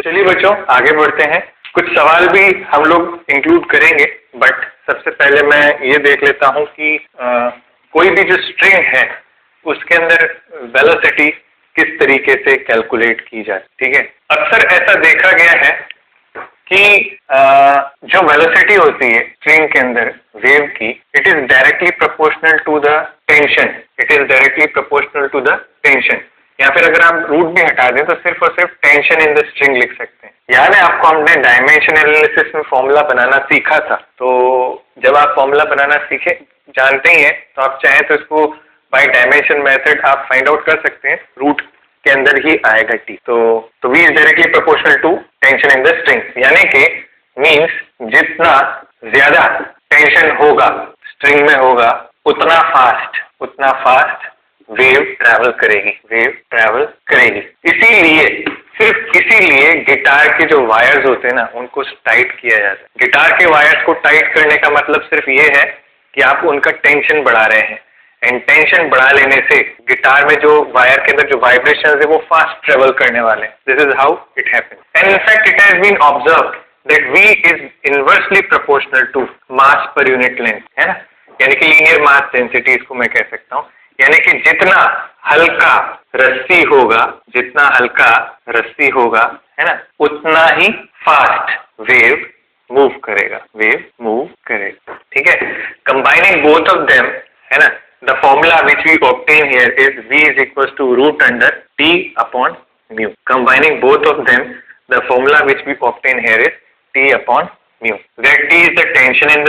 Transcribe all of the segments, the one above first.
चलिए बच्चों आगे बढ़ते हैं। कुछ सवाल भी हम लोग इंक्लूड करेंगे, बट सबसे पहले मैं ये देख लेता हूँ कि कोई भी जो स्ट्रिंग है उसके अंदर वेलोसिटी किस तरीके से कैलकुलेट की जाए। ठीक है, अक्सर ऐसा देखा गया है कि जो वेलोसिटी होती है स्ट्रिंग के अंदर वेव की, it is directly proportional to the tension. It is directly proportional to the tension, या फिर अगर आप रूट भी हटा दें तो सिर्फ और सिर्फ टेंशन इन द स्ट्रिंग लिख सकते हैं। याद है आपको, हमने डायमेंशन एनालिसिस में फॉर्मूला बनाना सीखा था। तो जब आप फॉर्मूला बनाना सीखे जानते ही हैं, तो आप चाहें तो इसको बाय डायमेंशन मेथड आप फाइंड आउट कर सकते हैं, रूट के अंदर ही आएगा टी। तो V is directly proportional to tension in the string, यानी कि मीन्स जितना ज्यादा टेंशन होगा स्ट्रिंग में होगा उतना फास्ट वेव ट्रैवल करेगी। सिर्फ इसीलिए गिटार के जो वायर्स होते हैं ना उनको टाइट किया जाता है। गिटार के वायर्स को टाइट करने का मतलब सिर्फ ये है कि आप उनका टेंशन बढ़ा रहे हैं, एंड टेंशन बढ़ा लेने से गिटार में जो वायर के अंदर जो वाइब्रेशन है वो फास्ट ट्रेवल करने वाले हैं। This is how it happens, and in fact it has been observed that V is inversely proportional to mass per unit length, है ना, यानी कि लीनियर मास डेंसिटी इसको मैं कह सकता हूँ। यानी कि जितना हल्का रस्सी होगा, है ना, उतना ही फास्ट वेव मूव करेगा। ठीक है, कंबाइनिंग बोथ ऑफ देम, है ना, the formula which we obtain here is V is equal to root under T upon mu. Combining both of them, the formula which we obtain here is T upon mu, where T is the tension in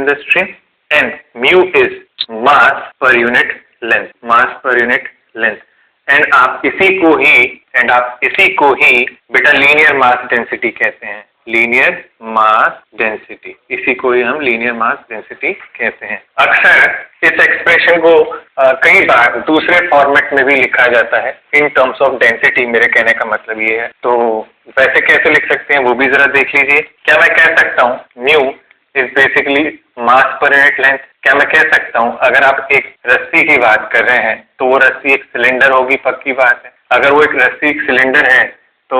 the string, and mu is mass per unit length, and आप इसी को ही बेटा linear mass density कहते हैं। इसी को ही हम linear mass density कहते हैं। अक्सर इस एक्सप्रेशन को कई बार दूसरे फॉर्मेट में भी लिखा जाता है इन टर्म्स ऑफ डेंसिटी। मेरे कहने का मतलब ये है, तो वैसे कैसे लिख सकते हैं वो भी जरा देख लीजिए। क्या मैं कह सकता हूँ new is basically mass per unit length? क्या मैं कह सकता हूँ अगर आप एक रस्सी की बात कर रहे हैं तो वो रस्सी एक सिलेंडर होगी, पक्की बात है। अगर वो एक रस्सी एक सिलेंडर है तो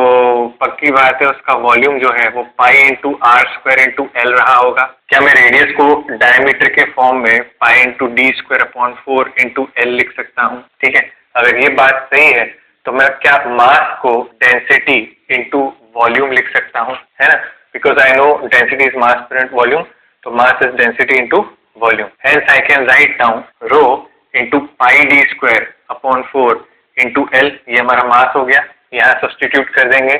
पक्की बात है उसका वॉल्यूम जो है वो pi into R square into L रहा होगा। क्या मैं रेडियस को डायमीटर के फॉर्म में pi into D square upon 4 into L लिख सकता हूँ? ठीक है, अगर ये बात सही है तो मैं क्या मास को डेंसिटी इंटू वॉल्यूम लिख सकता हूँ, है ना, because I know density is mass per unit volume, तो mass is density into volume. Hence I can write down rho into pi d square upon 4 into L, ये हमारा मास हो गया। यहाँ सब्सटीट्यूट कर देंगे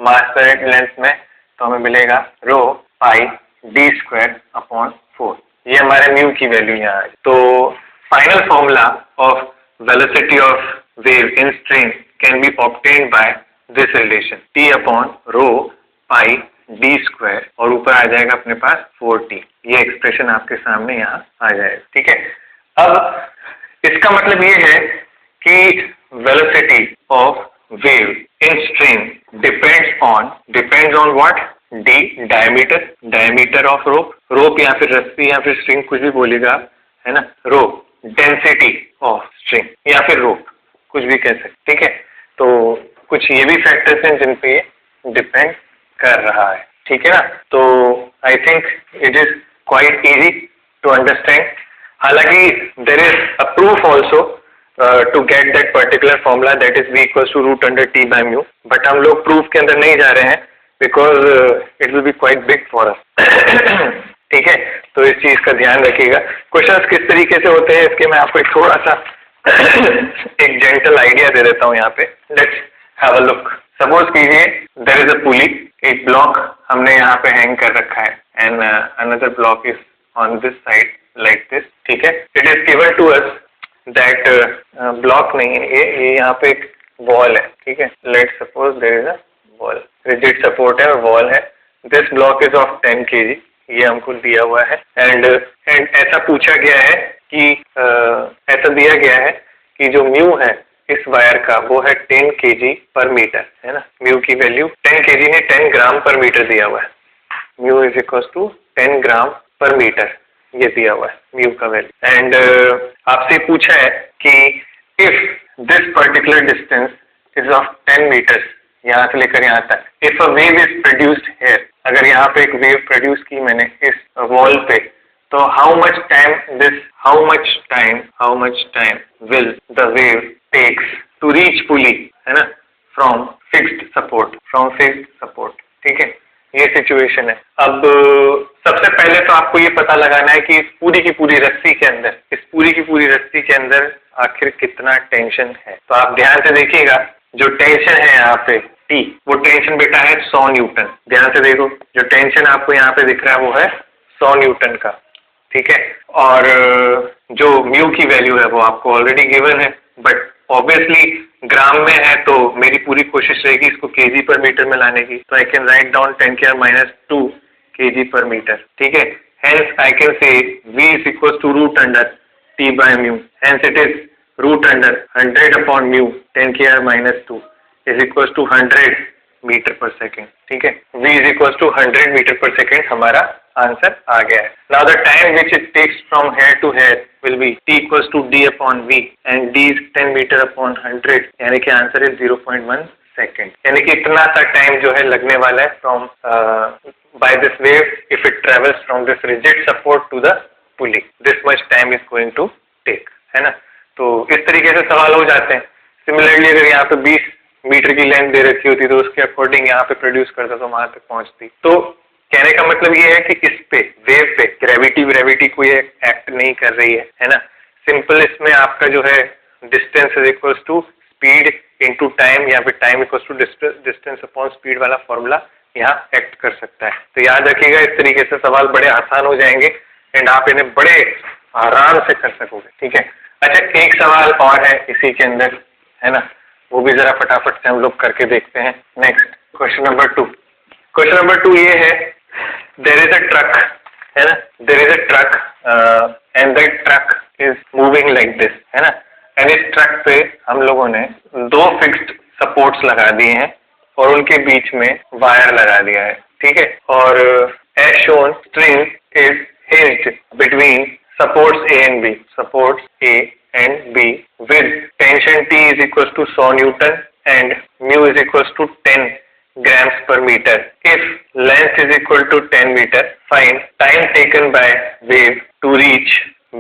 मास पर यूनिट लेंथ में, तो हमें मिलेगा रो पाई डी स्क्वायर अपॉन 4, ये हमारे म्यू की वैल्यू यहाँ है। तो final formula of velocity of wave in string can be obtained by this relation T upon rho pi d square, और ऊपर आ जाएगा अपने पास 4T। ये एक्सप्रेशन आपके सामने यहाँ आ जाएगा। ठीक है, अब इसका मतलब ये है कि velocity of wave in string depends on what? D, diameter of rope या फिर रस्सी या फिर स्ट्रिंग, कुछ भी बोलेगा, है ना, rope, density of string या फिर rope, कुछ भी कह सकते। ठीक है, तो कुछ ये भी फैक्टर्स हैं जिन पे डिपेंड कर रहा है। ठीक है ना, तो I think it is quite easy to understand. हालांकि there is a proof also to get that particular formula, that is V equals to root under T by mu, but हम लोग प्रूफ के अंदर नहीं जा रहे हैं because it will be quite big for us। ठीक है, तो इस चीज का ध्यान रखिएगा। क्वेश्चंस किस तरीके से होते हैं इसके मैं आपको एक थोड़ा सा एक जेंटल आइडिया दे देता हूँ यहाँ पे। Let's have a look. Suppose कीजिए देयर इज अ पुली, एक ब्लॉक हमने यहाँ पे हैंग कर रखा है, and another block is on this side like this. ठीक है, it is given to us that block नहीं है, ये यहाँ पे एक वॉल है। ठीक है, let suppose there is a wall, rigid support है और वॉल है। This block is of 10 kg, ये हमको दिया हुआ है, एंड ऐसा पूछा गया है कि ऐसा दिया गया है कि जो म्यू है इस वायर का वो है 10 kg पर मीटर, है ना। म्यू की वैल्यू 10 kg ने 10 ग्राम पर मीटर दिया हुआ है। म्यू इज इक्वल टू 10 ग्राम पर मीटर, ये दिया हुआ है म्यू का वैल्यू। एंड आपसे पूछा है कि if this particular distance is of 10 metres, यहाँ से लेकर यहाँ तक। If a wave is produced here, अगर यहाँ पे एक वेव प्रोड्यूस की मैंने इस वॉल पे, तो how much time will the wave takes to reach pulley, है ना, फ्रॉम फिक्स्ड सपोर्ट। ठीक है, ये सिचुएशन है। अब सबसे पहले तो आपको ये पता लगाना है कि इस पूरी की पूरी रस्सी के अंदर आखिर कितना टेंशन है। तो आप ध्यान से देखिएगा, जो टेंशन है यहाँ पे T, वो टेंशन बेटा है 100 न्यूटन। ध्यान से देखो, जो टेंशन आपको यहाँ पे दिख रहा है वो है 100 न्यूटन का। ठीक है, और जो म्यू की वैल्यू है वो आपको ऑलरेडी गिवन है, बट ऑब्वियसली ग्राम में है तो मेरी पूरी कोशिश रहेगी इसको केजी पर मीटर में लाने की। तो आई can write down 10⁻⁻² kg per meter। ठीक है, hence I can say V is equals to √T by mu, hence it is √100 upon mu 10⁻⁻² is equals to 100 metre per second. ठीक है, V is equals to 100 metre per second हमारा answer आ गया है। Now the time which it takes from here to here will be T equals to D upon V and D is 10 metre upon 100, यानी कि answer है 0.1 second. यानी कि इतना सा टाइम जो है लगने वाला है from by this wave if it travels from this rigid support to the pulley, this much time is going to take, है ना। तो इस तरीके से सवाल हो जाते हैं। सिमिलरली अगर यहाँ पे 20 मीटर की लेंथ दे रखी होती तो उसके अकॉर्डिंग यहाँ पे प्रोड्यूस करता तो वहां तक पहुंचती। तो कहने का मतलब ये है कि इस पे वेव पे ग्रेविटी कोई एक्ट नहीं कर रही है ना। सिंपल इसमें आपका जो है distance is equals to speed into time, या फिर time equals to distance upon speed वाला फॉर्मूला यहाँ एक्ट कर सकता है। तो याद रखिएगा, इस तरीके से सवाल बड़े आसान हो जाएंगे एंड आप इन्हें बड़े आराम से कर सकोगे। ठीक है, अच्छा एक सवाल और है इसी के अंदर, है ना, वो भी जरा फटाफट से हम लोग करके देखते हैं। Next question number 2। Question number 2 ये है, देयर इज अ ट्रक, है ना, there is a truck and that truck is moving like this, है ना, एंड इस ट्रक पे हम लोगों ने 2 फिक्स्ड सपोर्ट्स लगा दिए हैं और उनके बीच में वायर लगा दिया है। ठीक है, और as shown string is hinged between supports A and B, supports A and B with tension T is equals to 100 Newton and mu is equals to 10 grams per meter. If length is equal to 10 meter, find time taken by wave to reach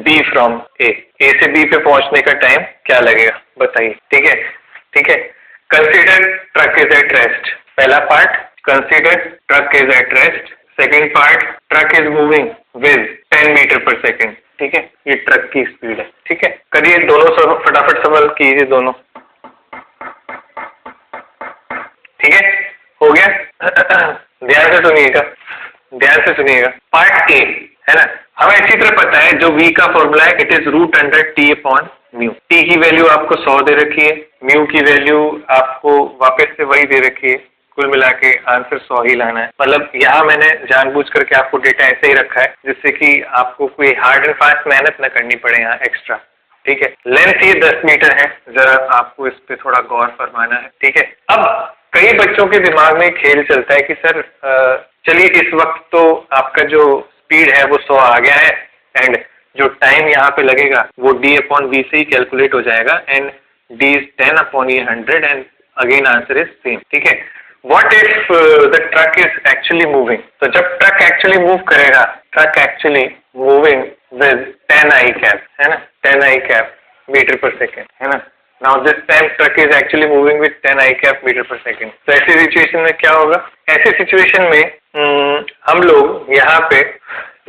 B from A. A से B पे पहुंचने का time क्या लगेगा बताइए। ठीक है, consider truck is at rest. पहला part, consider truck is at rest. Second part, truck is moving with 10 metre per second. ठीक है, ये ट्रक की स्पीड है। ठीक है, करिए दोनों फटाफट सवाल कीजिए दोनों। ठीक है, हो गया। ध्यान से सुनिएगा। पार्ट ए, है ना, हमें अच्छी तरह पता है जो V का फॉर्मूला है it is √T upon mu. T की वैल्यू आपको 100 दे रखी है, म्यू की वैल्यू आपको वापस से वही दे रखी है। कुल मिला के आंसर 100 ही लाना है। मतलब यहाँ मैंने जानबूझ करके आपको डेटा ऐसे ही रखा है जिससे कि आपको कोई हार्ड एंड फास्ट मेहनत न करनी पड़े यहाँ एक्स्ट्रा। ठीक है, लेंथ ये 10 मीटर है, जरा आपको इस पे थोड़ा गौर फरमाना है। ठीक है, अब कई बच्चों के दिमाग में खेल चलता है कि सर चलिए इस वक्त तो आपका जो स्पीड है वो 100 आ गया है एंड जो टाइम यहाँ पे लगेगा वो D अपॉन V से ही कैलकुलेट हो जाएगा and D is 10 upon 100 and again answer is same. ठीक है, what if the truck is actually moving? तो जब ट्रक एक्चुअली मूव करेगा, truck actually moving with 10 I cap, है ना, 10 I cap metre per second, है ना। Now this time truck is actually moving with 10 I cap metre per second. तो ऐसी situation में क्या होगा? ऐसी सिचुएशन में हम लोग यहाँ पे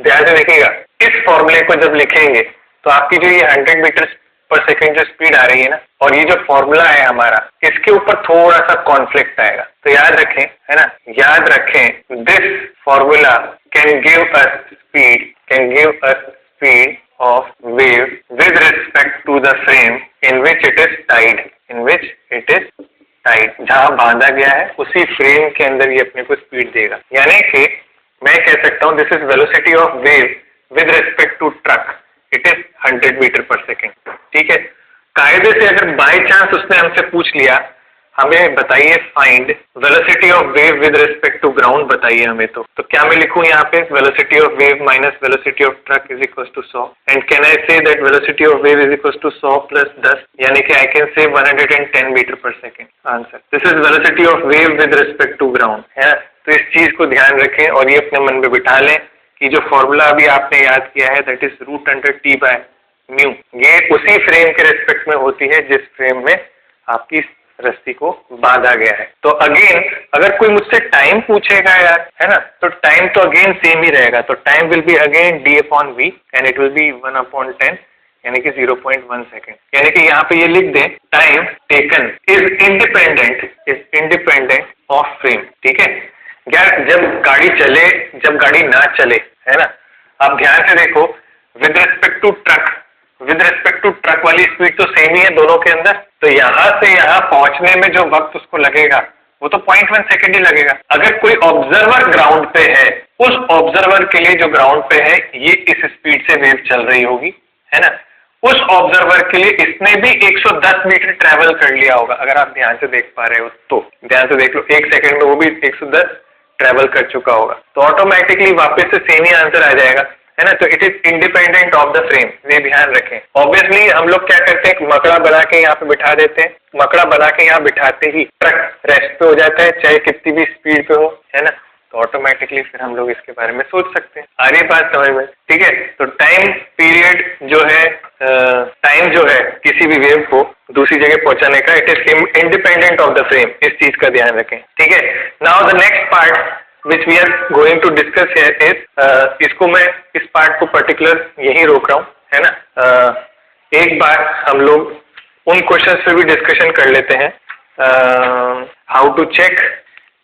ध्यान से देखिएगा, इस फॉर्मूले को जब लिखेंगे तो आपकी जो ये 100 मीटर पर सेकेंड जो स्पीड आ रही है ना, और ये जो फॉर्मूला है हमारा, इसके ऊपर थोड़ा सा कॉन्फ्लिक्ट आएगा। तो याद रखें, है ना, याद रखें, this formula can give us speed of wave with respect to the frame in which it is tied, जहां बांधा गया है उसी फ्रेम के अंदर ये अपने को स्पीड देगा। यानी कि मैं कह सकता हूं this is velocity of wave with respect to truck, it is 100 metre per second. ठीक है, कायदे से अगर बाय चांस उसने हमसे पूछ लिया हमें बताइए find velocity of wave with respect to ground बताइए हमें। तो क्या मैं लिखूं यहाँ पे velocity of wave minus velocity of truck is equal to 100 and can I say that velocity of wave is equal to 100 plus 10 यानी कि I can say 110 metre per second. Answer this is velocity of wave with respect to ground है। तो इस चीज को ध्यान रखें और ये अपने मन में बिठा लें कि जो फॉर्मूला अभी आपने याद किया है दैट इज √T/μ, ये उसी फ्रेम के रेस्पेक्ट में होती है जिस फ्रेम में आपकी रस्सी को बांधा गया है। तो अगेन अगर कोई मुझसे टाइम पूछेगा यार, है ना, तो टाइम तो अगेन सेम ही रहेगा। तो time will be again d/v and it will be 1/10 यानी कि 0.1 सेकेंड। यानी कि यहाँ पे ये लिख दें time taken is independent of frame. ठीक है यार, जब गाड़ी चले जब गाड़ी ना चले, है ना, आप ध्यान से देखो विद रिस्पेक्ट टू ट्रक वाली स्पीड तो सेम ही है दोनों के अंदर। तो यहाँ से यहाँ पहुंचने में जो वक्त उसको लगेगा वो तो 0.1 सेकेंड ही लगेगा। अगर कोई ऑब्जर्वर ग्राउंड पे है, उस ऑब्जर्वर के लिए जो ग्राउंड पे है ये इस स्पीड से वेव चल रही होगी, है ना, उस ऑब्जर्वर के लिए इसने भी 110 मीटर ट्रेवल कर लिया होगा। अगर आप ध्यान से देख पा रहे हो तो ध्यान से देख लो, 1 सेकेंड में वो भी 110 ट्रेवल कर चुका होगा। तो ऑटोमेटिकली वापस से सेम ही आंसर आ जाएगा, है ना। तो it is independent of the frame, ये ध्यान रखें। ऑब्वियसली हम लोग क्या करते हैं, मकड़ा बना के यहाँ पे बिठा देते हैं। मकड़ा बना के यहाँ बिठाते ही ट्रक रेस्ट पे हो जाता है, चाहे कितनी भी स्पीड पे हो, है ना। तो ऑटोमेटिकली फिर हम लोग इसके बारे में सोच सकते हैं। आ रही बात समझ में? ठीक है। तो टाइम पीरियड जो है, टाइम जो है किसी भी वेव को दूसरी जगह पहुंचाने का, it is independent of the frame. इस चीज का ध्यान रखें। ठीक है। Now the next part which we are going to discuss here is इसको मैं इस पार्ट को पर्टिकुलर यही रोक रहा हूँ, है ना। एक बार हम लोग उन क्वेश्चंस पे भी डिस्कशन कर लेते हैं। How to check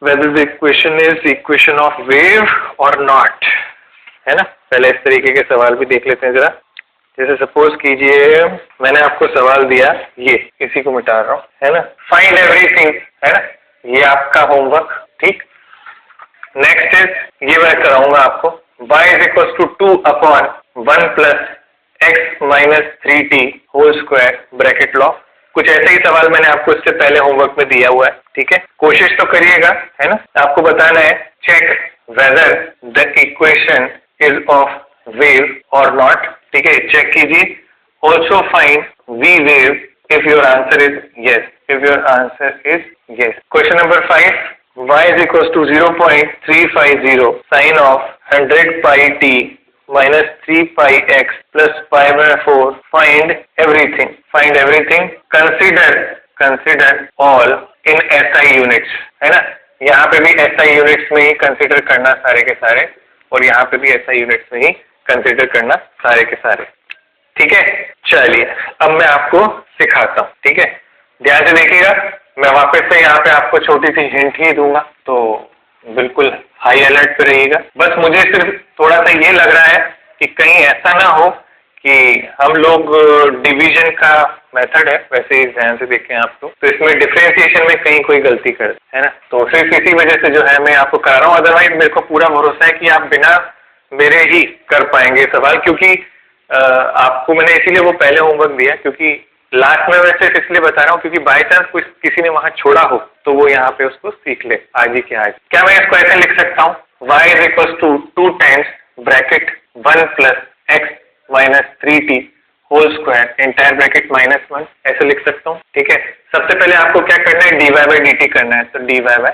whether the equation is equation of wave or not, है ना। पहले इस तरीके के सवाल भी देख लेते हैं जरा। जैसे सपोज कीजिए मैंने आपको सवाल दिया, ये इसी को मिटा रहा हूँ, है ना, फाइंड एवरीथिंग, है ना, ये आपका होमवर्क। ठीक। नेक्स्ट इज ये मैं कराऊंगा आपको, y is equal to 2/1 plus x minus 3t whole square bracket लॉ। कुछ ऐसे ही सवाल मैंने आपको इससे पहले होमवर्क में दिया हुआ है। ठीक है, कोशिश तो करिएगा, है ना। आपको बताना है check whether the equation is of wave और नॉट। ठीक है, चेक कीजिए। Also find v wave if your answer is yes, if your answer is yes। Question number 5, y is equals to 0.350 sin of 100 pi t minus 3 pi x plus pi by 4 find everything consider all in SI units, है ना। यहाँ पे भी SI units में ही consider करना सारे के सारे, और यहाँ पे भी SI units में ही कंसिडर करना सारे के सारे। ठीक है, चलिए अब मैं आपको सिखाता हूँ। ठीक है, ध्यान से देखिएगा। मैं वापस से यहाँ पे आपको छोटी सी हिंट ही दूंगा, तो बिल्कुल हाई अलर्ट पे रहिएगा। बस मुझे सिर्फ थोड़ा सा ये लग रहा है कि कहीं ऐसा ना हो कि हम लोग डिवीजन का मेथड है वैसे ही ध्यान से देखें आप लोग, तो इसमें डिफरेंशिएशन में कहीं कोई गलती कर, है ना। तो सिर्फ इसी वजह से जो है मैं आपको करा रहा हूँ। अदरवाइज मेरे को पूरा भरोसा है कि आप बिना मेरे ही कर पाएंगे सवाल, क्योंकि आपको मैंने इसीलिए वो पहले होमवर्क दिया, क्योंकि लास्ट में मैं सिर्फ इसलिए बता रहा हूँ क्योंकि बाय चांस किसी ने वहां छोड़ा हो तो वो यहाँ पे उसको सीख ले आज ही के आज। क्या मैं इसको ऐसे लिख सकता हूँ, y is equal to 2 times bracket 1 plus x minus 3t whole square entire bracket -1, ऐसे लिख सकता हूँ। ठीक है, सबसे पहले आपको क्या करना है, dy बाई dt करना है। तो dy बाई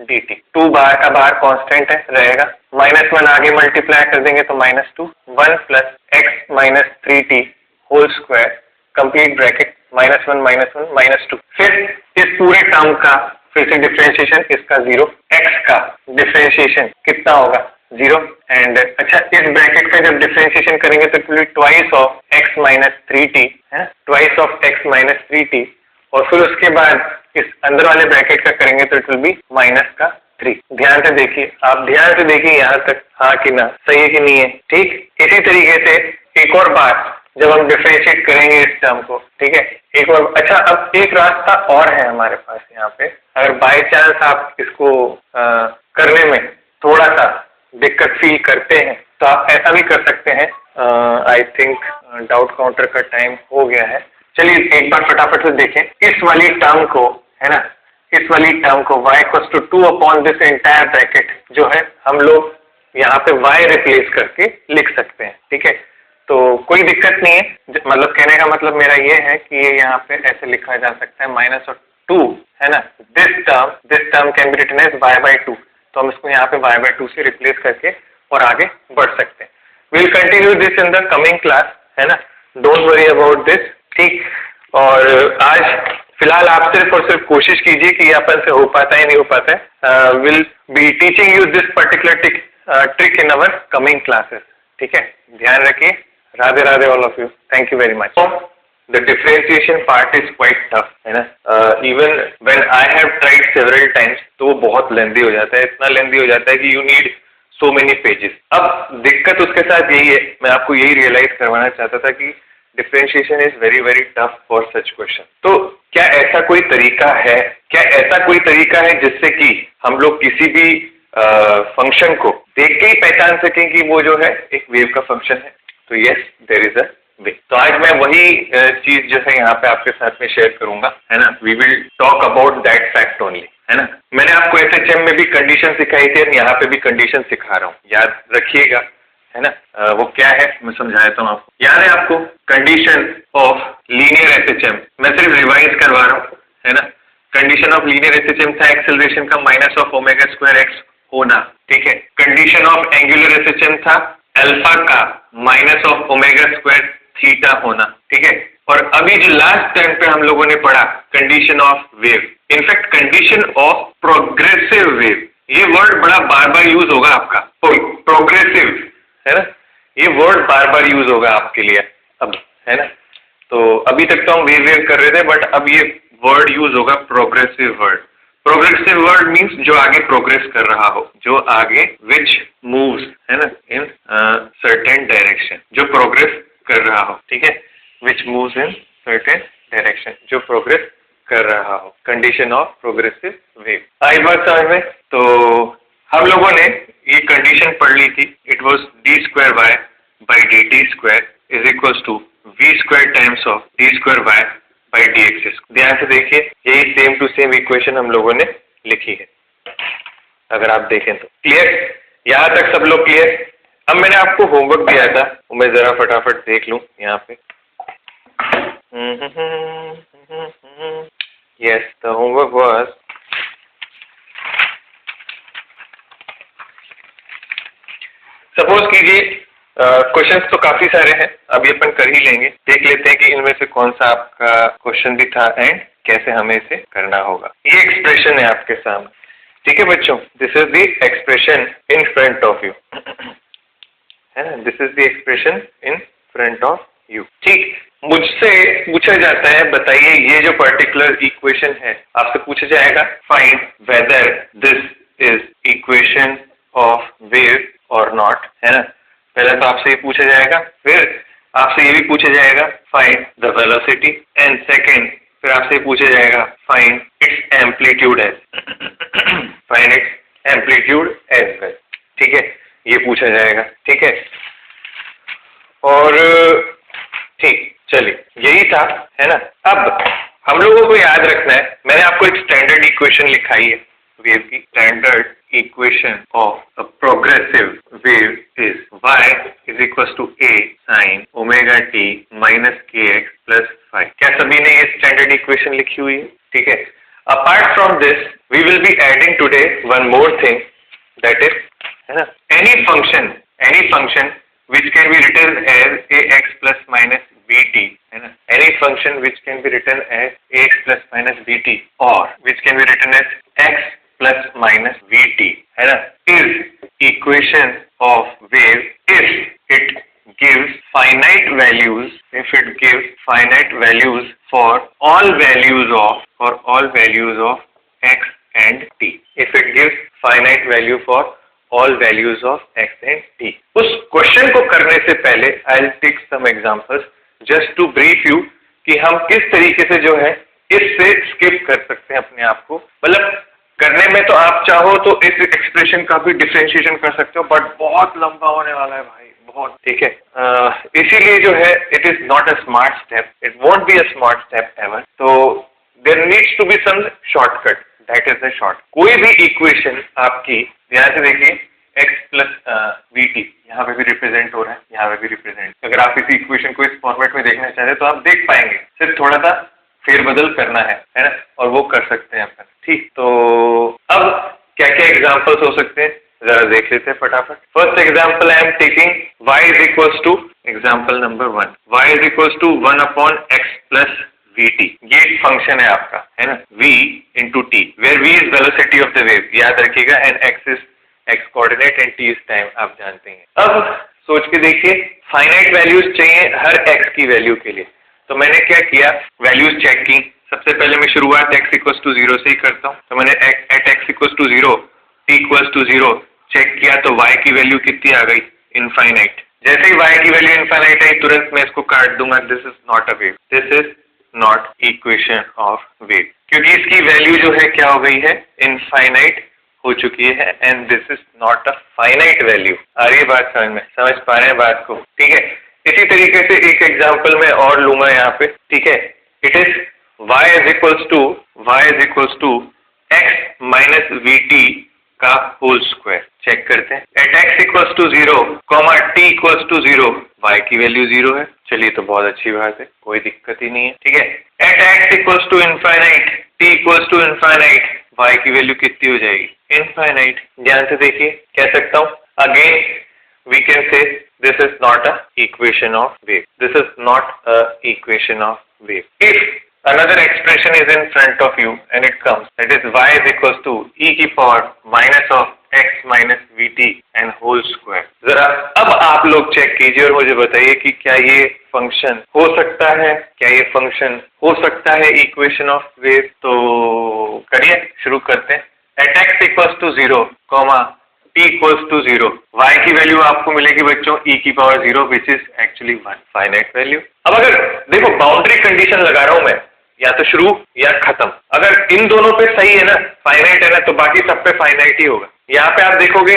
dt, 2 बाहर का बाहर कांस्टेंट है, रहेगा, -1 आगे मल्टीप्लाई कर देंगे तो -2, 1 plus x minus 3t whole square complete bracket -1 -2। फिर इस पूरे टर्म का फिर से डिफरेंशिएशन, इसका 0, x का डिफरेंशिएशन कितना होगा 0। एंड अच्छा, इस ब्रैकेट का जब डिफरेंशिएशन करेंगे तो it will be twice of x minus 3t, है, twice of x minus 3t, और फिर उसके बाद इस अंदर वाले ब्रैकेट का करेंगे तो इट विल बी -3। ध्यान से देखिए, आप ध्यान से देखिए यहाँ तक, हाँ कि ना, सही है कि नहीं है। ठीक, इसी तरीके से एक और बात जब हम डिफरेंशिएट करेंगे इस टर्म को, ठीक है, एक और। अच्छा, अब एक रास्ता और है हमारे पास यहाँ पे, अगर बाय चांस आप इसको करने में थोड़ा सा दिक्कत फील करते हैं तो आप ऐसा भी कर सकते हैं। आई थिंक डाउट काउंटर का टाइम हो गया है। चलिए एक बार फटाफट से देखें इस वाली टर्म को, है ना, इस वाली टर्म को y equals to 2 upon this entire bracket जो है हम लोग यहाँ पे y रिप्लेस करके लिख सकते हैं, ठीक है। तो कोई दिक्कत नहीं है, मतलब कहने का मतलब मेरा ये है कि ये यहाँ पे ऐसे लिखा जा सकता है माइनस और 2 है ना, this term can be written as y/2, तो हम इसको यहाँ पे y/2 से रिप्लेस करके और आगे बढ़ सकते हैं। Will continue this in the coming class, है ना, डोंट वरी अबाउट दिस, ठीक। और आज फिलहाल आप सिर्फ और सिर्फ कोशिश कीजिए कि अपन से हो पाता है नहीं हो पाता है। Will be teaching you this particular trick in our coming classes, ठीक है। ध्यान रखिए, Radhe Radhe all of you, thank you very much. The differentiation part is quite tough, है ना, even when I have tried several times, तो वो बहुत लेंदी हो जाता है, इतना लेंदी हो जाता है कि you need so many pages। अब दिक्कत उसके साथ यही है, मैं आपको यही रियलाइज करवाना चाहता था कि differentiation is very very tough for such question. तो क्या ऐसा कोई तरीका है जिससे कि हम लोग किसी भी फंक्शन को देख के ही पहचान सकें कि वो जो है एक वेव का फंक्शन है? तो यस, देयर इज अ वे। तो आज मैं वही चीज जो है यहाँ पे आपके साथ में शेयर करूंगा, है ना। We will talk about that fact only, है ना। मैंने आपको SHM में भी कंडीशन सिखाई थी और यहाँ पे भी कंडीशन सिखा रहा हूँ, याद रखिएगा, है ना। वो क्या है मैं समझा देता हूँ आपको। याद है आपको कंडीशन ऑफ लीनियर SHM? मैं सिर्फ रिवाइज करवा रहा हूँ, है ना। कंडीशन ऑफ लीनियर SHM था एक्सेलरेशन का minus of omega square x होना, ठीक है। कंडीशन ऑफ एंगुलर SHM था अल्फा का minus of omega square theta होना, ठीक है। और अभी जो लास्ट टाइम पे हम लोगों ने पढ़ा condition of wave, in fact condition of progressive wave, ये वर्ड बड़ा बार बार यूज होगा आपका, प्रोग्रेसिव, है ना, ये वर्ड बार बार यूज होगा आपके लिए अब, है ना। तो अभी तक तो हम वेव कर रहे थे, बट अब ये वर्ड यूज होगा progressive word. Progressive word means जो आगे प्रोग्रेस कर रहा हो, जो आगे विच मूव्स, है ना, इन सर्टेन डायरेक्शन, जो प्रोग्रेस कर रहा हो, ठीक है, विच मूव्स इन सर्टेन डायरेक्शन, जो प्रोग्रेस कर रहा हो, कंडीशन ऑफ प्रोग्रेसिव वेव। आई बात समझ में? तो हम लोगों ने ये कंडीशन पढ़ ली थी, it was d² y/dt² is equals to v² times of d²y/dx। ध्यान से देखिए, यही सेम टू सेम इक्वेशन हम लोगों ने लिखी है, अगर आप देखें तो। क्लियर? यहाँ तक सब लोग क्लियर? अब मैंने आपको होमवर्क दिया था, वो मैं जरा फटाफट देख लूं यहाँ पे। Yes, the homework was suppose कीजिए, क्वेश्चंस तो काफी सारे हैं, अभी अपन कर ही लेंगे, देख लेते हैं कि इनमें से कौन सा आपका क्वेश्चन भी था एंड कैसे हमें इसे करना होगा। ये एक्सप्रेशन है आपके सामने, ठीक है बच्चों, this is the expression in front of you, है ना, this is the expression in front of you, ठीक। मुझसे पूछा जाता है, बताइए ये जो पर्टिकुलर इक्वेशन है, आपसे पूछा जाएगा find whether this is equation of wave और नॉट, है ना। पहले तो आपसे ये पूछा जाएगा, फिर आपसे ये भी पूछा जाएगा find the velocity, and second फिर आपसे पूछा जाएगा find its amplitude as find its amplitude as well, ठीक है, ये पूछा जाएगा, ठीक है। और ठीक, चलिए यही था, है ना। अब हम लोगों को याद रखना है, मैंने आपको एक स्टैंडर्ड इक्वेशन लिखाई है वेव की। Standard equation of a progressive wave is y is equal to a sin omega t minus kx plus five. क्या सभी ने ये स्टैंडर्ड इक्वेशन लिखी हुई है? ठीक है। Apart from this we will be adding today one more thing, that is, है ना, any function which can be written as ax plus minus bt, है ना, any function which can be written as ax plus minus bt or which can be written as x plus minus vt, है ना, is equation of wave if it gives finite values, if it gives finite values for all values of x and t, if it gives finite value for all values of x and t। उस question को करने से पहले I will take some examples just to brief you कि हम किस तरीके से जो है इससे स्किप कर सकते हैं अपने आप को। मतलब करने में तो आप चाहो तो इस एक्सप्रेशन का भी डिफरेंशिएशन कर सकते हो, बट बहुत लंबा होने वाला है भाई, बहुत, ठीक है। इसीलिए जो है it is not a smart step, it won't be a smart step ever, तो there needs to be some shortcut that is the short. कोई भी इक्वेशन आपकी ध्यान से देखिए x प्लस वी टी यहाँ पे भी रिप्रेजेंट हो रहा है, यहाँ पे भी रिप्रेजेंट। अगर आप इस इक्वेशन को इस फॉर्मेट में देखना चाहते हैं तो आप देख पाएंगे, सिर्फ थोड़ा सा फेरबदल करना है ना, और वो कर सकते हैं अपन। ठीक, तो अब क्या क्या एग्जाम्पल्स हो सकते हैं जरा देख लेते हैं फटाफट। First example I am taking y is equals to, example number 1, y is equals to 1 upon x plus vt। ये एक फंक्शन है आपका, है ना, v into T, where v is velocity of the wave, याद रखिएगा, and x is x coordinate and t is time, आप जानते हैं। अब सोच के देखिए, फाइनाइट वैल्यूज चाहिए हर x की वैल्यू के लिए, तो मैंने क्या किया, वैल्यूज चेक की। सबसे पहले मैं शुरुआत x इक्वल्स टू 0 से ही करता हूँ, तो मैंने at x equals to 0 t equals to 0 check किया, तो y की वैल्यू कितनी आ गई, इनफाइनाइट। जैसे ही y की वैल्यू इनफाइनाइट आई, तुरंत मैं इसको काट दूंगा, this is not a wave, this is not equation of wave, क्योंकि इसकी वैल्यू जो है क्या हो गई है, इनफाइनाइट हो चुकी है, and this is not a finite value. आ रही है बात समझ में, समझ पा रहे हैं बात को? ठीक है, इसी तरीके से एक एग्जाम्पल मैं और लूंगा यहाँ पे। ठीक है, it is y is equals to x minus V का होल स्क्वायर। चेक करते हैं, at x equals to 0 comma t equals to 0, y की वैल्यू 0 है। चलिए, तो बहुत अच्छी बात है, कोई दिक्कत ही नहीं है। ठीक है, at x equals to infinite t equals to infinite, y की वैल्यू कितनी हो जाएगी, इनफाइनाइट। ध्यान से देखिए, कह सकता हूँ again we can say this is not a equation of wave, this is not a equation of wave. If another expression is in front of you and it comes, that is y is equals to e की power minus of x minus vt and whole square। जरा अब आप लोग check कीजिए और मुझे बताइए कि क्या ये फंक्शन हो सकता है, क्या ये फंक्शन हो सकता है इक्वेशन ऑफ वेव? तो करिए, शुरू करते हैं। At x equals to 0 comma t equals to 0, y की वैल्यू आपको मिलेगी बच्चों e की power 0 which is actually 1, finite value. अब अगर देखो, बाउंड्री कंडीशन लगा रहा हूं मैं, या तो शुरू या खत्म। अगर इन दोनों पे सही है ना, फाइनाइट है ना, तो बाकी सब पे फाइनाइट ही होगा। यहाँ पे आप देखोगे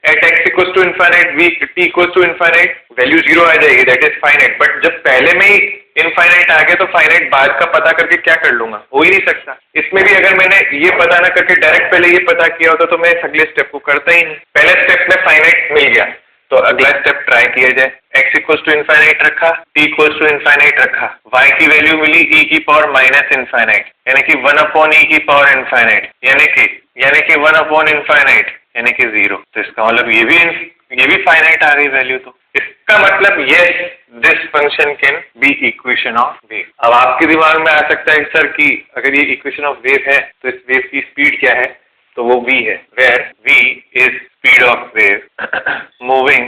at x equals to infinite v t equals to infinite, value 0 आ जाएगी, दैट इज फाइनाइट। बट जब पहले में ही इनफाइनाइट आ गया तो फाइनाइट बाद का पता करके क्या कर लूंगा, हो ही नहीं सकता। इसमें भी अगर मैंने ये पता ना करके डायरेक्ट पहले ये पता किया होता तो मैं इस अगले स्टेप को करता ही नहीं। पहले स्टेप में फाइनाइट मिल गया, तो अगला स्टेप ट्राई किया जाए। x इक्वल्स टू इनफाइनाइट रखा, t इक्वल्स टू इनफाइनाइट रखा, y की वैल्यू मिली e की पावर माइनस इनफाइनाइट, यानी कि 1 अपॉन e की पावर इनफाइनाइट, यानी कि 1 अपॉन इनफाइनाइट, यानी कि 0। तो इसका मतलब ये भी फाइनाइट आ गई वैल्यू। तो इसका मतलब yes, this function can be equation of wave. अब आपके दिमाग में आ सकता है सर कि अगर ये इक्वेशन ऑफ वेव है तो इस वेव की स्पीड क्या है, तो वो v है, where v is speed of wave moving